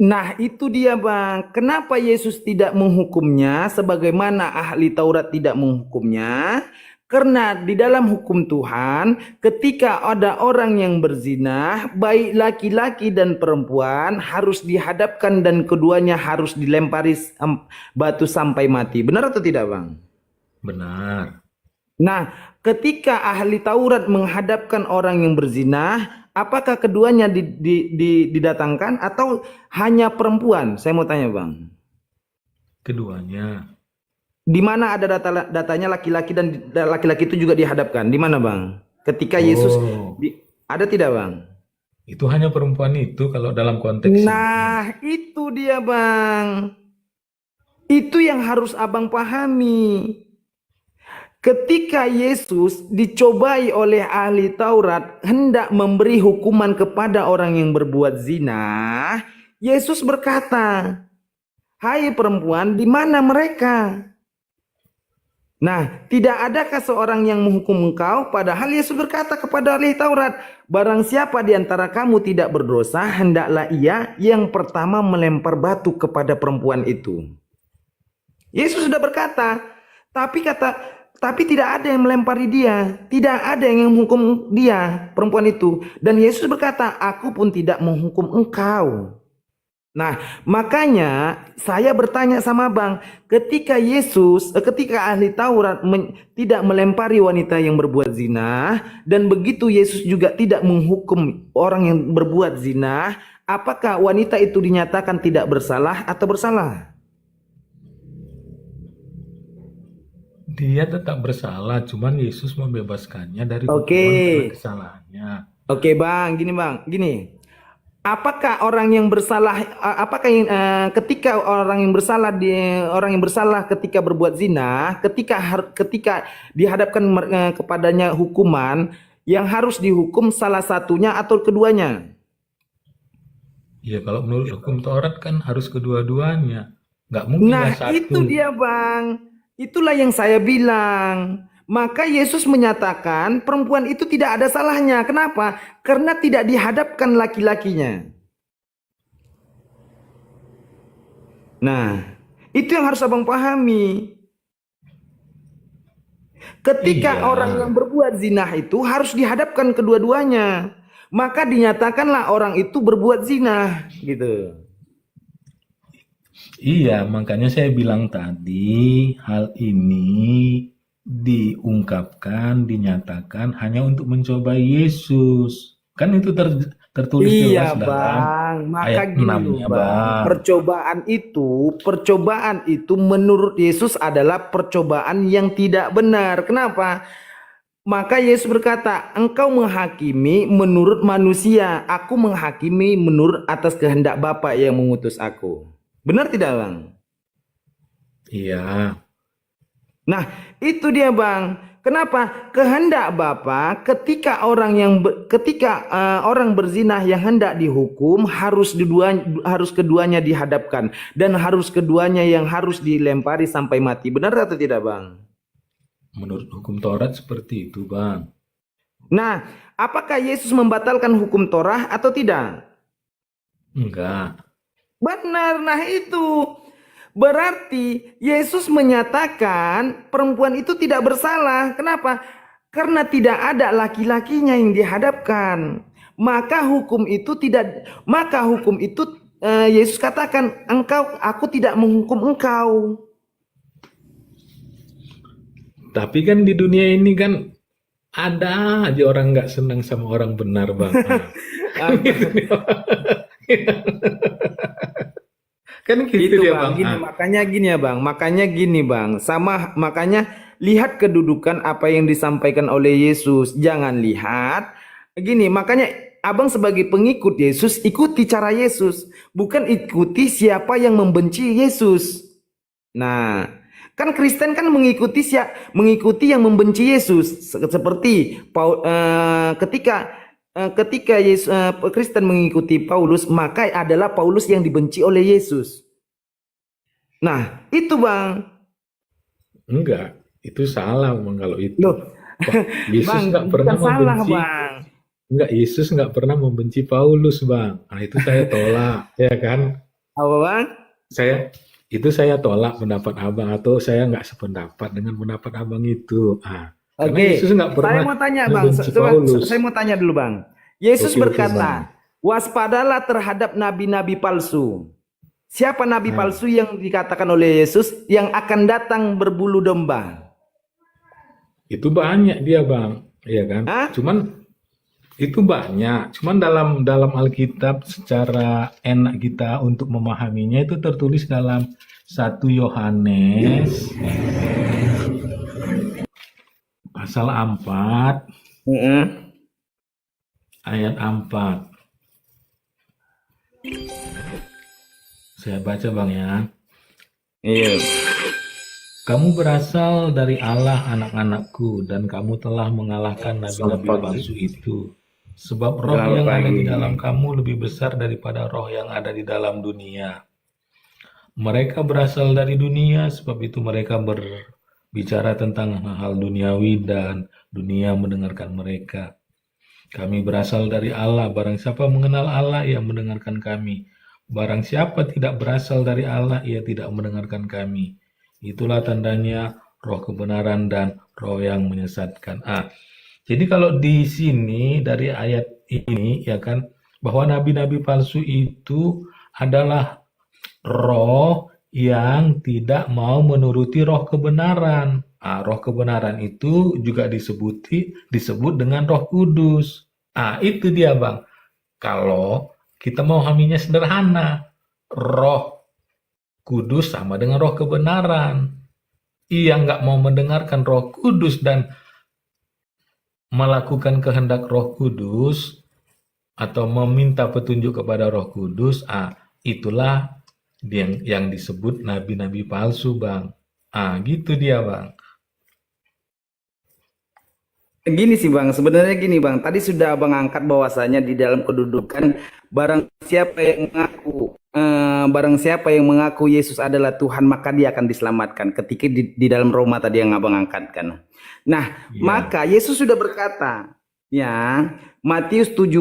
Nah itu dia Bang, kenapa Yesus tidak menghukumnya sebagaimana ahli Taurat tidak menghukumnya? Karena di dalam hukum Tuhan, ketika ada orang yang berzina, baik laki-laki dan perempuan harus dihadapkan dan keduanya harus dilempari batu sampai mati. Benar atau tidak Bang? Benar. Nah, ketika ahli Taurat menghadapkan orang yang berzina, apakah keduanya didatangkan atau hanya perempuan? Saya mau tanya Bang. Keduanya. Di mana ada datanya laki-laki dan laki-laki itu juga dihadapkan? Di mana Bang? Ketika Yesus ada tidak Bang? Itu hanya perempuan itu kalau dalam konteks Nah, itu dia Bang. Itu yang harus Abang pahami. Ketika Yesus dicobai oleh ahli Taurat hendak memberi hukuman kepada orang yang berbuat zina, Yesus berkata, "Hai perempuan, di mana mereka? Nah, tidak adakah seorang yang menghukum engkau? Padahal Yesus berkata kepada ahli Taurat, barang siapa di antara kamu tidak berdosa, hendaklah ia yang pertama melempar batu kepada perempuan itu. Yesus sudah berkata, tapi tidak ada yang melempari dia, tidak ada yang menghukum dia, perempuan itu. Dan Yesus berkata, aku pun tidak menghukum engkau. Nah, makanya saya bertanya sama Bang, ketika ahli Taurat tidak melempari wanita yang berbuat zina, dan begitu Yesus juga tidak menghukum orang yang berbuat zina, apakah wanita itu dinyatakan tidak bersalah atau bersalah? Dia tetap bersalah, cuman Yesus membebaskannya dari hukuman kesalahannya. Oke, Bang, gini. Apakah orang yang bersalah, ketika orang yang bersalah ketika berbuat zina, ketika dihadapkan kepadanya hukuman, yang harus dihukum salah satunya atau keduanya? Ya, kalau menurut hukum Taurat kan harus kedua-duanya. Nggak mungkin Nah, satu. itu dia, Bang. Itulah yang saya bilang. Maka Yesus menyatakan perempuan itu tidak ada salahnya. Kenapa? Karena tidak dihadapkan laki-lakinya. Nah, itu yang harus abang pahami. Ketika orang yang berbuat zina itu harus dihadapkan kedua-duanya. Maka dinyatakanlah orang itu berbuat zina. Gitu. Iya, makanya saya bilang tadi hal ini diungkapkan, dinyatakan hanya untuk mencobai Yesus. Kan itu tertulis jelas dalam maka ayat gini 6-nya, loh, Bang. Percobaan itu menurut Yesus adalah percobaan yang tidak benar. Kenapa? Maka Yesus berkata, engkau menghakimi menurut manusia, aku menghakimi menurut atas kehendak Bapa yang mengutus aku. Benar tidak, Bang? Iya. Nah, itu dia, Bang. Kenapa? Kehendak Bapa ketika orang berzina yang hendak dihukum harus keduanya dihadapkan dan harus keduanya yang harus dilempari sampai mati. Benar atau tidak, Bang? Menurut hukum Taurat seperti itu, Bang. Nah, apakah Yesus membatalkan hukum Torah atau tidak? Enggak. Benar, nah itu. Berarti Yesus menyatakan perempuan itu tidak bersalah. Kenapa? Karena tidak ada laki-lakinya yang dihadapkan. Maka hukum itu Yesus katakan, aku tidak menghukum engkau. Tapi kan di dunia ini kan ada aja orang nggak senang sama orang benar, Bang. Kan gitu Itu, dia, Bang. Bang. Makanya gini, Bang. Makanya lihat kedudukan apa yang disampaikan oleh Yesus. Jangan lihat gini, makanya abang sebagai pengikut Yesus ikuti cara Yesus, bukan ikuti siapa yang membenci Yesus. Nah, kan Kristen kan mengikuti yang membenci Yesus, seperti ketika Kristen mengikuti Paulus, maka adalah Paulus yang dibenci oleh Yesus. Nah, itu, Bang. Enggak, itu salah, Bang, kalau itu. Loh, Yesus nggak pernah membenci. Bang. Enggak, Yesus nggak pernah membenci Paulus, Bang. Nah, itu saya tolak, ya kan? Apa, Bang? Saya tolak pendapat abang, atau saya nggak sependapat dengan pendapat abang itu. Karena Yesus nggak pernah saya mau tanya, Bang. Saya mau tanya dulu, Bang. Yesus berkata, waspadalah terhadap nabi-nabi palsu. Siapa nabi palsu yang dikatakan oleh Yesus yang akan datang berbulu domba? Itu banyak dia, Bang. Iya kan? Cuman itu banyak. Cuman dalam Alkitab secara enak kita untuk memahaminya itu tertulis dalam 1 Yohanes pasal 4 ayat 4. Saya baca, Bang, ya. Iya. Kamu berasal dari Allah, anak-anakku, dan kamu telah mengalahkan nabi-nabi palsu itu. Sebab roh yang ada di dalam kamu lebih besar daripada roh yang ada di dalam dunia. Mereka berasal dari dunia, sebab itu mereka bicara tentang hal-hal duniawi dan dunia mendengarkan mereka. Kami berasal dari Allah, barang siapa mengenal Allah, ia mendengarkan kami. Barang siapa tidak berasal dari Allah, ia tidak mendengarkan kami. Itulah tandanya roh kebenaran dan roh yang menyesatkan. Jadi kalau di sini dari ayat ini ya kan, bahwa nabi-nabi palsu itu adalah roh yang tidak mau menuruti roh kebenaran. Roh kebenaran itu juga disebut dengan Roh Kudus. Itu dia Bang. Kalau kita mau memahaminya sederhana, Roh Kudus sama dengan Roh kebenaran. Ia nggak mau mendengarkan Roh Kudus dan melakukan kehendak Roh Kudus atau meminta petunjuk kepada Roh Kudus, itulah yang disebut nabi-nabi palsu, Bang. Gitu dia, Bang. Gini sih Bang, sebenarnya gini Bang, tadi sudah Abang angkat bahwasanya di dalam kedudukan barang siapa yang mengaku Yesus adalah Tuhan, maka dia akan diselamatkan. Ketika di dalam Roma tadi yang Abang angkatkan. Nah, maka Yesus sudah berkata, ya, Matius 7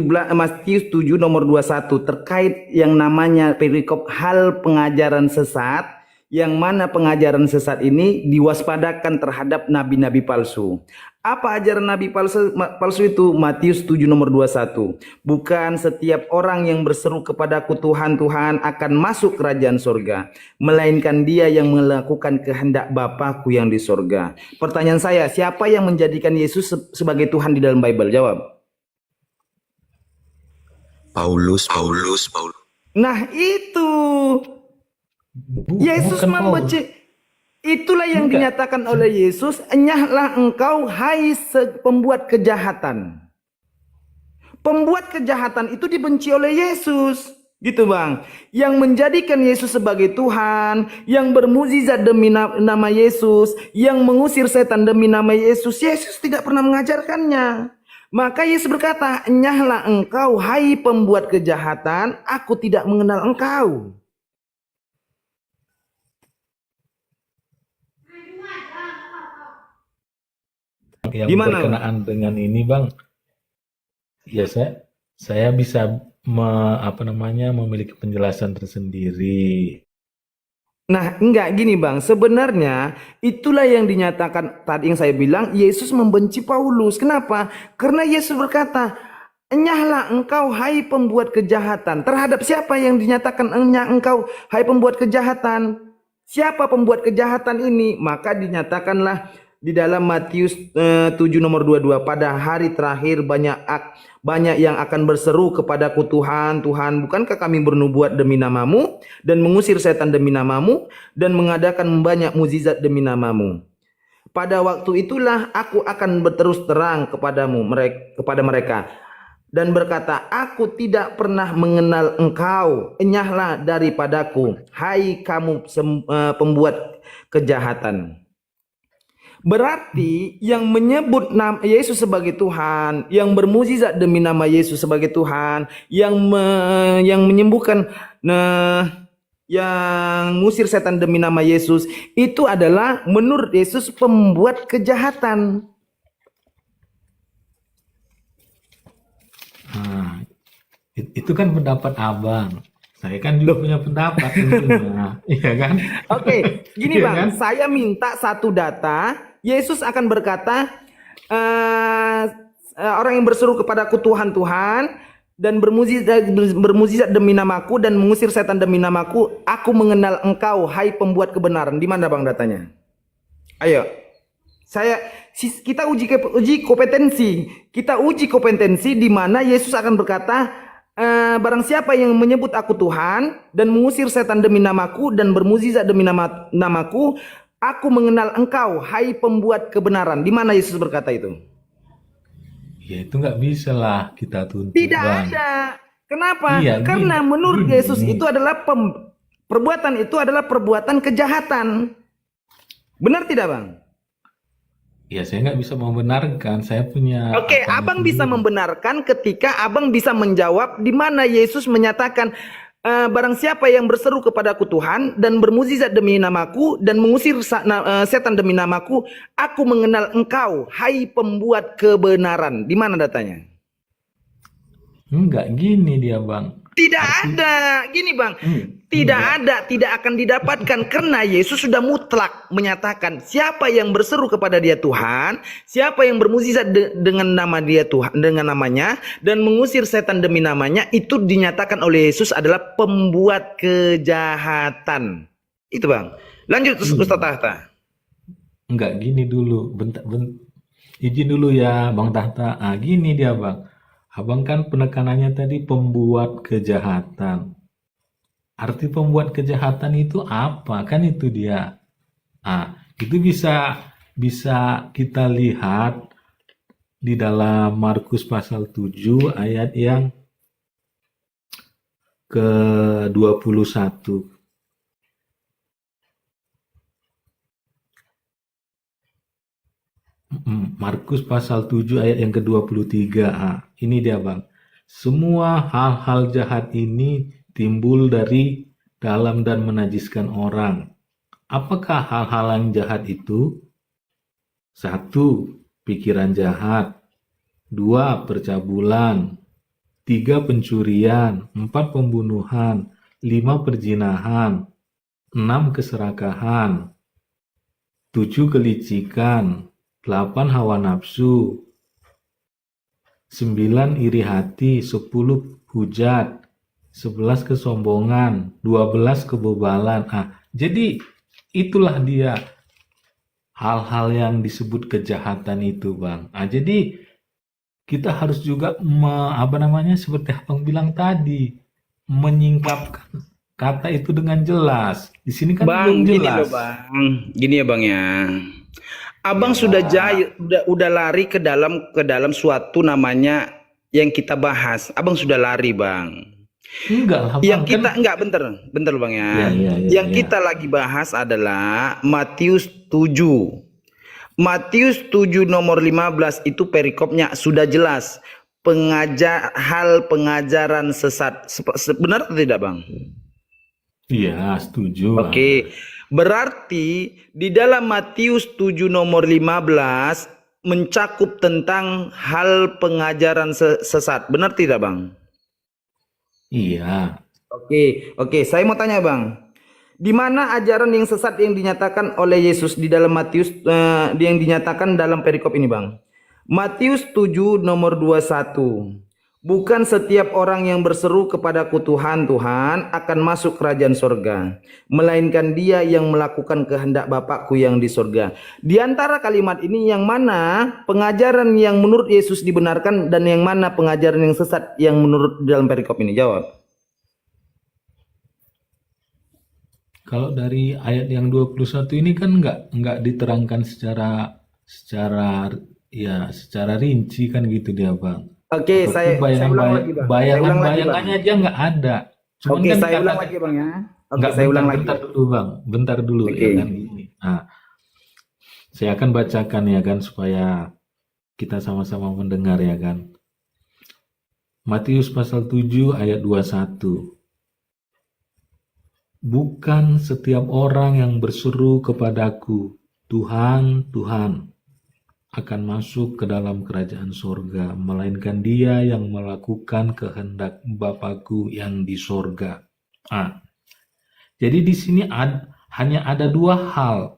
nomor 21 terkait yang namanya perikop hal pengajaran sesat, yang mana pengajaran sesat ini diwaspadakan terhadap nabi-nabi palsu. Apa ajaran nabi palsu itu? Matius 7 nomor 21. Bukan setiap orang yang berseru kepadaku Tuhan, Tuhan akan masuk kerajaan surga, melainkan dia yang melakukan kehendak Bapakku yang di surga. Pertanyaan saya, siapa yang menjadikan Yesus sebagai Tuhan di dalam Bible? Jawab. Paulus. Nah itu. Yesus membenci. Itulah yang dinyatakan oleh Yesus, enyahlah engkau hai pembuat kejahatan. Pembuat kejahatan itu dibenci oleh Yesus. Gitu Bang. Yang menjadikan Yesus sebagai Tuhan, yang bermukjizat demi nama Yesus, yang mengusir setan demi nama Yesus, Yesus tidak pernah mengajarkannya. Maka Yesus berkata, enyahlah engkau hai pembuat kejahatan, aku tidak mengenal engkau. Yang Gimana, berkenaan dengan ini Bang, ya saya bisa memiliki penjelasan tersendiri. Nah, enggak gini Bang, sebenarnya itulah yang dinyatakan tadi yang saya bilang, Yesus membenci Paulus. Kenapa? Karena Yesus berkata, enyahlah engkau hai pembuat kejahatan. Terhadap siapa yang dinyatakan enyah engkau hai pembuat kejahatan? Siapa pembuat kejahatan ini? Maka dinyatakanlah di dalam Matius 7 nomor 22, pada hari terakhir banyak yang akan berseru kepadaku, Tuhan, Tuhan, bukankah kami bernubuat demi namamu dan mengusir setan demi namamu dan mengadakan banyak mukjizat demi namamu? Pada waktu itulah aku akan berterus terang kepada mereka dan berkata, aku tidak pernah mengenal engkau, enyahlah daripadaku, hai kamu pembuat kejahatan. Berarti yang menyebut nama Yesus sebagai Tuhan, yang bermukjizat demi nama Yesus sebagai Tuhan, yang menyembuhkan, yang ngusir setan demi nama Yesus, itu adalah menurut Yesus pembuat kejahatan. Itu kan pendapat Abang. Saya kan juga punya pendapat tentunya. Iya kan? Oke, gini Iya Bang, kan? saya minta satu data. Yesus akan berkata, orang yang berseru kepadaku Tuhan, Tuhan, dan bermukjizat demi namaku dan mengusir setan demi namaku, aku mengenal engkau, hai pembuat kebenaran. Di mana Bang datanya? Ayo. Kita uji kompetensi. Kita uji kompetensi di mana Yesus akan berkata, barang siapa yang menyebut aku Tuhan dan mengusir setan demi namaku dan bermukjizat demi namaku, aku mengenal engkau, hai pembuat kebenaran. Di mana Yesus berkata itu? Ya itu nggak bisa lah kita tuntut. Tidak Bang. ada. Kenapa? Iya, Karena menurut gini. Yesus itu adalah perbuatan itu adalah perbuatan kejahatan. Benar tidak Bang? Ya saya nggak bisa membenarkan. Saya punya. Oke, Abang bisa membenarkan ketika Abang bisa menjawab di mana Yesus menyatakan barang siapa yang berseru kepadaku Tuhan dan bermukjizat demi namaku dan mengusir setan demi namaku, aku mengenal engkau, hai pembuat kebenaran. Di mana datanya? Enggak gini dia, Bang. Tidak ada. Gini Bang, tidak ada, tidak akan didapatkan karena Yesus sudah mutlak menyatakan siapa yang berseru kepada dia Tuhan, siapa yang bermukjizat dengan nama dia Tuhan, dengan namanya dan mengusir setan demi namanya, itu dinyatakan oleh Yesus adalah pembuat kejahatan. Itu Bang. Lanjut Ustaz Tahta. Enggak gini dulu. Bentar, izin dulu ya Bang Tahta. Gini dia, Bang. Abang kan penekanannya tadi pembuat kejahatan. Arti pembuat kejahatan itu apa? Kan itu dia. Itu bisa kita lihat di dalam Markus pasal 7 ayat yang ke-21. Markus pasal 7 ayat yang ke-23. Ini dia Bang. Semua hal-hal jahat ini timbul dari dalam dan menajiskan orang. Apakah hal-hal yang jahat itu? 1. Pikiran jahat. 2. Percabulan. 3. Pencurian. 4. Pembunuhan. 5. Perzinahan. 6. Keserakahan. 7. Kelicikan. 8. Hawa nafsu. 9. Iri hati. 10. Hujat. 11. Kesombongan. 12. Kebebalan. Jadi itulah dia hal-hal yang disebut kejahatan itu Bang. Jadi kita harus juga seperti Abang bilang tadi, menyingkapkan kata itu dengan jelas. Di sini kan belum jelas. Gini loh Bang. Gini ya Bang ya. Abang sudah udah lari ke dalam suatu namanya yang kita bahas. Abang sudah lari Bang. Enggak lah Bang. Yang kita bentar Bang ya. Yang kita lagi bahas adalah Matius 7. Matius 7 nomor 15 itu perikopnya sudah jelas. Hal pengajaran sesat. Benar atau tidak Bang? Iya, setuju. Oke. Berarti di dalam Matius 7 nomor 15 mencakup tentang hal pengajaran sesat. Benar tidak Bang? Iya. Oke, saya mau tanya Bang. Di mana ajaran yang sesat yang dinyatakan oleh Yesus di dalam Matius yang dinyatakan dalam perikop ini Bang? Matius 7 nomor 21. Bukan setiap orang yang berseru kepadaku Tuhan, Tuhan akan masuk kerajaan sorga, melainkan dia yang melakukan kehendak Bapakku yang di sorga. Di antara kalimat ini yang mana pengajaran yang menurut Yesus dibenarkan dan yang mana pengajaran yang sesat yang menurut dalam perikop ini? Jawab. Kalau dari ayat yang 21 ini kan nggak diterangkan secara rinci kan gitu dia Bang. Oke, saya ulang lagi Bang. Bayangannya aja nggak ada. Cuman Oke, kan saya ulang lagi Bang ya. Bentar dulu Oke. ya kan gini. Saya akan bacakan ya kan supaya kita sama-sama mendengar ya kan. Matius pasal 7 ayat 21. Bukan setiap orang yang berseru kepadaku, Tuhan, Tuhan, akan masuk ke dalam kerajaan sorga, melainkan dia yang melakukan kehendak Bapakku yang di sorga. Jadi di sini hanya ada dua hal.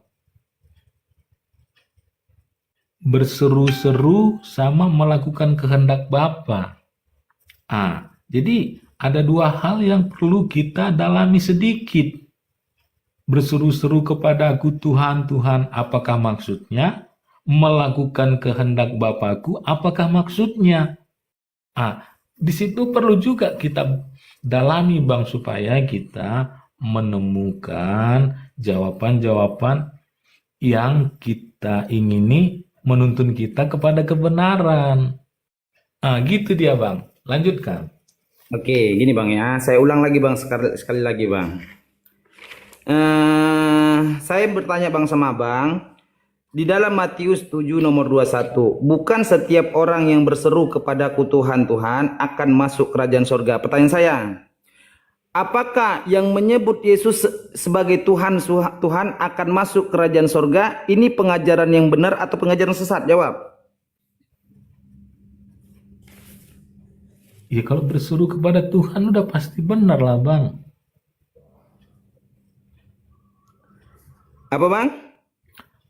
Berseru-seru sama melakukan kehendak Bapa. Jadi ada dua hal yang perlu kita dalami sedikit. Berseru-seru kepadaku Tuhan, Tuhan, apakah maksudnya? Melakukan kehendak Bapakku, apakah maksudnya? Di situ perlu juga kita dalami Bang supaya kita menemukan jawaban-jawaban yang kita ingini menuntun kita kepada kebenaran. Gitu dia Bang. Lanjutkan. Oke, gini Bang ya. Saya ulang lagi Bang sekali lagi Bang. Saya bertanya Bang sama Bang. Di dalam Matius 7 nomor 21, bukan setiap orang yang berseru kepadaku Tuhan, Tuhan akan masuk kerajaan sorga. Pertanyaan saya, apakah yang menyebut Yesus sebagai Tuhan akan masuk kerajaan sorga? Ini pengajaran yang benar atau pengajaran sesat? Jawab. Ya kalau berseru kepada Tuhan udah pasti benar lah Bang. Apa Bang?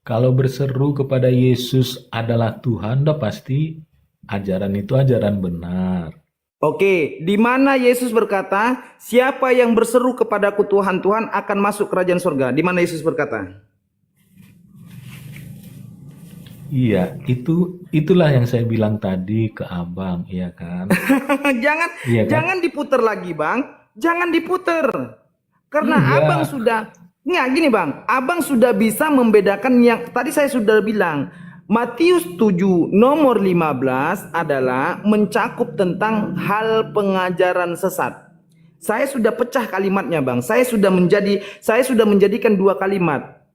Kalau berseru kepada Yesus adalah Tuhan udah pasti ajaran itu ajaran benar. Oke, di mana Yesus berkata, siapa yang berseru kepadaku Tuhan, Tuhan akan masuk kerajaan surga? Di mana Yesus berkata? Iya, itulah yang saya bilang tadi ke Abang, iya kan? Iya kan? Jangan diputer lagi, Bang. Jangan diputer. Karena Iya. Abang sudah, nggak gini Bang, Abang sudah bisa membedakan yang tadi saya sudah bilang. Matius 7 nomor 15 adalah mencakup tentang hal pengajaran sesat. Saya sudah pecah kalimatnya Bang. Saya sudah menjadikan dua kalimat.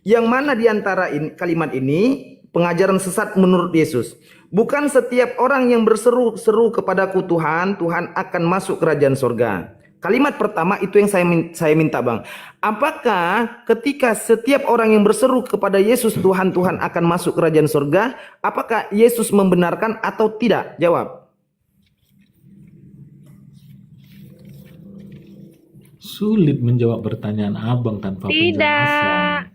Yang mana di antara kalimat ini pengajaran sesat menurut Yesus. Bukan setiap orang yang berseru-seru kepadaku Tuhan, Tuhan akan masuk kerajaan surga. Kalimat pertama itu yang saya minta Bang. Apakah ketika setiap orang yang berseru kepada Yesus Tuhan, Tuhan akan masuk kerajaan surga, apakah Yesus membenarkan atau tidak? Jawab. Sulit menjawab pertanyaan Abang tanpa penjelasan.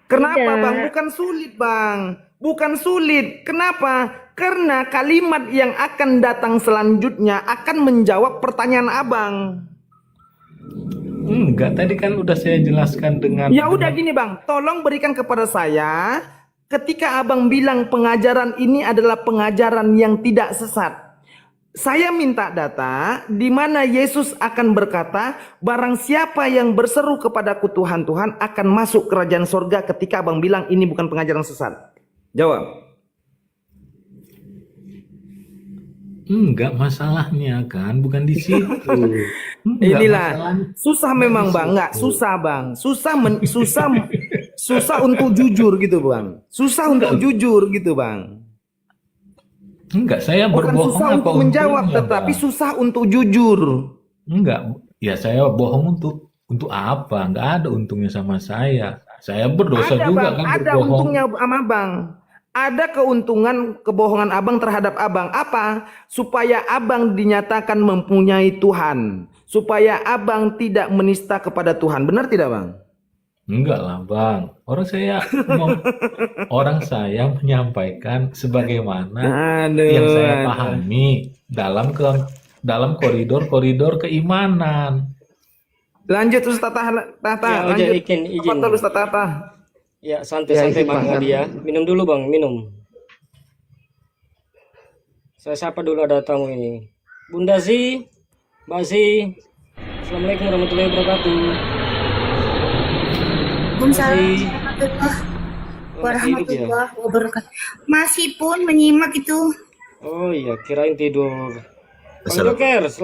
Kenapa Tidak. Bang? Bukan sulit Bang. Bukan sulit. Kenapa? Karena kalimat yang akan datang selanjutnya akan menjawab pertanyaan Abang. Enggak, tadi kan udah saya jelaskan dengan... Ya udah gini Bang, tolong berikan kepada saya ketika Abang bilang pengajaran ini adalah pengajaran yang tidak sesat. Saya minta data di mana Yesus akan berkata, barang siapa yang berseru kepadaku Tuhan, Tuhan akan masuk kerajaan sorga ketika Abang bilang ini bukan pengajaran sesat. Jawab. Enggak, masalahnya kan bukan di situ. Enggak, Inilah masalahnya- susah memang Bang, enggak susah Bang. Susah untuk jujur gitu Bang. Susah untuk jujur gitu Bang. Enggak, saya Bukan berbohong susah apa untuk menjawab untungnya, tetapi Bang? susah untuk jujur. Enggak, ya saya bohong untuk apa? Enggak ada untungnya sama saya. Saya berdosa Ada juga Bang, kan ada berbohong. untungnya sama Bang. Ada keuntungan kebohongan Abang terhadap Abang. Apa? Supaya Abang dinyatakan mempunyai Tuhan. Supaya Abang tidak menista kepada Tuhan. Benar tidak Bang? Enggak lah, Bang. Orang saya menyampaikan sebagaimana yang saya pahami dalam koridor-koridor keimanan. Lanjut Ustaz Tata. Ya, Lanjut. izin. Apa Ustaz Tata? Ya, santai-santai Bang Nadia. Minum dulu Bang, minum. Saya sapa dulu ada tamu ini. Bunda Zi, Mbak Zi. Assalamualaikum warahmatullahi wabarakatuh. Waalaikumsalam Masih warahmatullahi wabarakatuh. Masih pun menyimak itu. Oh iya, kirain tidur. Bang Joker, selamat